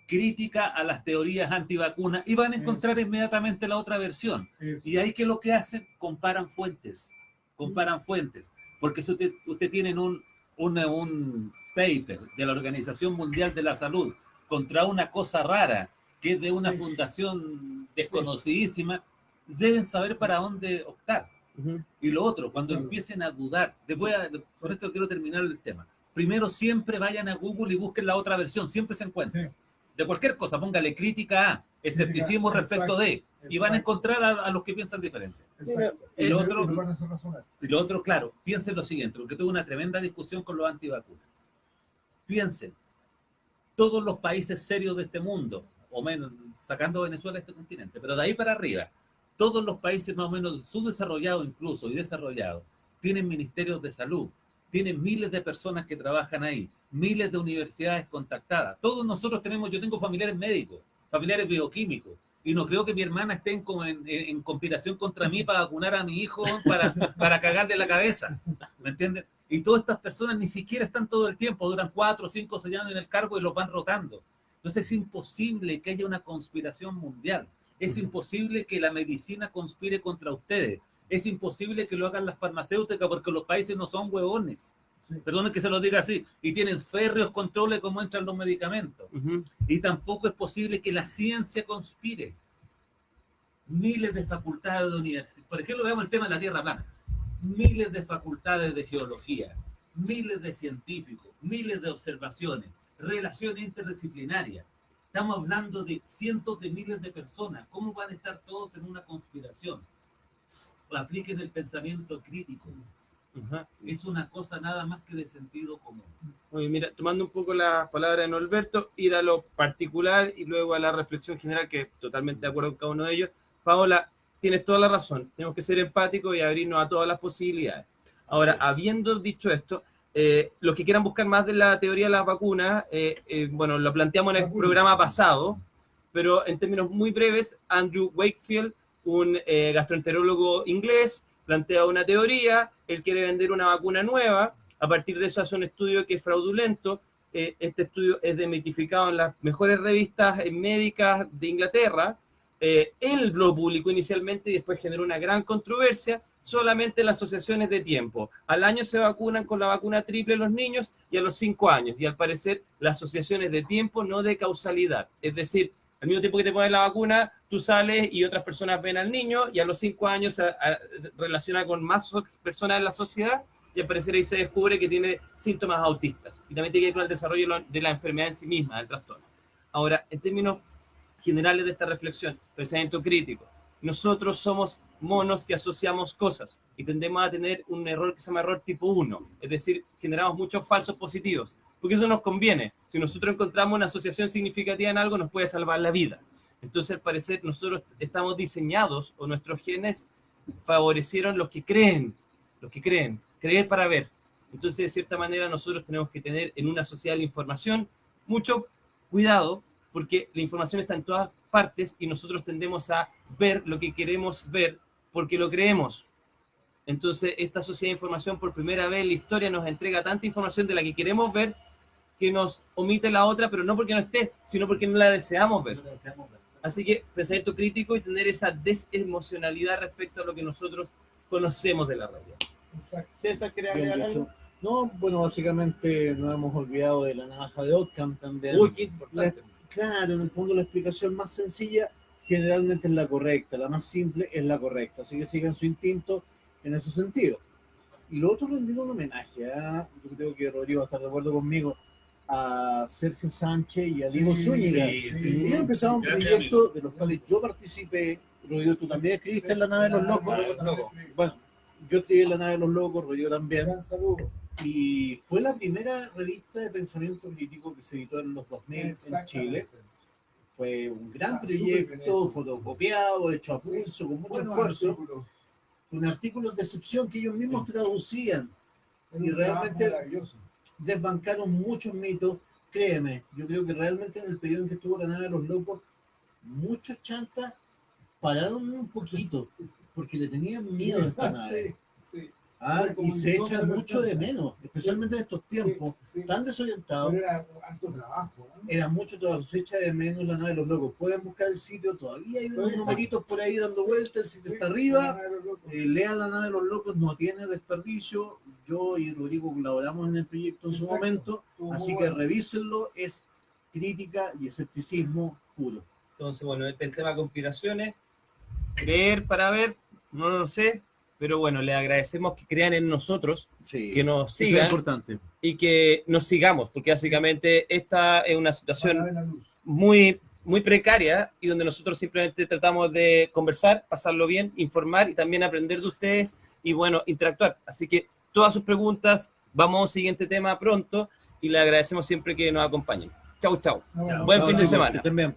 crítica a las teorías antivacunas, y van a encontrar inmediatamente la otra versión. Eso. Y ahí que lo que hacen, comparan fuentes, porque si usted tiene un paper de la Organización Mundial de la Salud contra una cosa rara que es de una Sí. fundación desconocidísima, deben saber para dónde optar. Y lo otro, cuando Claro. empiecen a dudar, con esto quiero terminar el tema. Primero, siempre vayan a Google y busquen la otra versión, siempre se encuentra. Sí. De cualquier cosa, póngale crítica a, escepticismo respecto de, y van a exacto. encontrar a los que piensan diferente. Exacto. Y lo otro- lo van a hacer razonar. Y lo otro, claro, piensen lo siguiente, porque tuve una tremenda discusión con los antivacunas. Piensen, todos los países serios de este mundo, o menos, sacando Venezuela de este continente, pero de ahí para arriba, todos los países más o menos subdesarrollados incluso y desarrollados, tienen ministerios de salud tiene miles de personas que trabajan ahí, miles de universidades contactadas. Todos nosotros tenemos, yo tengo familiares médicos, familiares bioquímicos, y no creo que mi hermana esté en conspiración contra mí para vacunar a mi hijo, para cagarle la cabeza, ¿me entiendes? Y todas estas personas ni siquiera están todo el tiempo, duran 4, 5, 6 años en el cargo y los van rotando. Entonces es imposible que haya una conspiración mundial, es imposible que la medicina conspire contra ustedes, es imposible que lo hagan las farmacéuticas porque los países no son huevones. Sí. Perdonen que se lo diga así, y tienen férreos controles de cómo entran los medicamentos. Y tampoco es posible que la ciencia conspire. Miles de facultades de universidad, por ejemplo, veamos el tema de la Tierra plana, miles de facultades de geología, miles de científicos, miles de observaciones, relaciones interdisciplinarias. Estamos hablando de cientos de miles de personas. ¿Cómo van a estar todos en una conspiración? Apliquen el pensamiento crítico. Es una cosa nada más que de sentido común. Oye, mira, tomando un poco las palabras de Norberto, ir a lo particular y luego a la reflexión general, que totalmente de acuerdo con cada uno de ellos. Paola, tienes toda la razón, tenemos que ser empáticos y abrirnos a todas las posibilidades. Ahora, habiendo dicho esto, los que quieran buscar más de la teoría de las vacunas, bueno, lo planteamos en el programa pasado, pero en términos muy breves, Andrew Wakefield, un gastroenterólogo inglés, plantea una teoría, él quiere vender una vacuna nueva, a partir de eso hace un estudio que es fraudulento, este estudio es demitificado en las mejores revistas médicas de Inglaterra, él lo publicó inicialmente y después generó una gran controversia, solamente las asociaciones de tiempo. Al año se vacunan con la vacuna triple los niños y a los 5 años, y al parecer las asociaciones de tiempo, no de causalidad, es decir, al mismo tiempo que te pones la vacuna, tú sales y otras personas ven al niño y a los 5 años se relaciona con más personas en la sociedad y al parecer ahí se descubre que tiene síntomas autistas. Y también tiene que ver con el desarrollo de la enfermedad en sí misma, del trastorno. Ahora, en términos generales de esta reflexión, pensamiento crítico, nosotros somos monos que asociamos cosas y tendemos a tener un error que se llama error tipo 1, es decir, generamos muchos falsos positivos. Porque eso nos conviene. Si nosotros encontramos una asociación significativa en algo, nos puede salvar la vida. Entonces, al parecer, nosotros estamos diseñados, o nuestros genes favorecieron los que creen, creer para ver. Entonces, de cierta manera, nosotros tenemos que tener en una sociedad la información mucho cuidado, porque la información está en todas partes y nosotros tendemos a ver lo que queremos ver porque lo creemos. Entonces, esta sociedad de información, por primera vez en la historia, nos entrega tanta información de la que queremos ver que nos omite la otra, pero no porque no esté, sino porque no la deseamos ver. Así que pensamiento crítico y tener esa desemocionalidad respecto a lo que nosotros conocemos de la realidad. Exacto. César, ¿quería agregar algo? No, bueno, básicamente nos hemos olvidado de la navaja de Occam también. Uy, qué importante. Claro, en el fondo la explicación más sencilla generalmente es la correcta, la más simple es la correcta, así que sigan su instinto en ese sentido. Y lo otro, rendir un homenaje yo creo que Rodrigo va a estar de acuerdo conmigo, a Sergio Sánchez y a Diego Zúñiga. Ellos empezaron un proyecto de los cuales yo participé. Rodrigo, tú también escribiste en La Nave de los Locos. Bueno, yo escribí en La Nave de los Locos, Rodrigo también. Gran saludo. Y fue la primera revista de pensamiento crítico que se editó en los 2000 en Chile. Fue un gran proyecto, fotocopiado, hecho a pulso, con mucho esfuerzo, con artículos de excepción que ellos mismos traducían. Y realmente desbancaron muchos mitos. Créeme, yo creo que realmente en el periodo en que estuvo La Nave de los Locos, muchos chantas pararon un poquito, porque le tenían miedo a esta nave. Y se echa mucho de menos, especialmente en estos tiempos tan desorientados. Pero era harto trabajo. Era mucho trabajo, se echa de menos La Nave de los Locos. Pueden buscar el sitio, todavía hay unos numeritos por ahí dando vuelta, el sitio está arriba. Lean La Nave de los Locos, no tiene desperdicio. Yo y Rodrigo colaboramos en el proyecto en su momento, así que revísenlo, es crítica y escepticismo puro. Entonces, bueno, este es el tema de conspiraciones, creer para ver, no lo sé, pero bueno, les agradecemos que crean en nosotros, que nos sigan, es importante, y que nos sigamos, porque básicamente esta es una situación muy, muy precaria y donde nosotros simplemente tratamos de conversar, pasarlo bien, informar y también aprender de ustedes y bueno, interactuar. Así que todas sus preguntas, vamos a un siguiente tema pronto y le agradecemos siempre que nos acompañen. Chau, chau. Buen fin de semana. Que estén bien.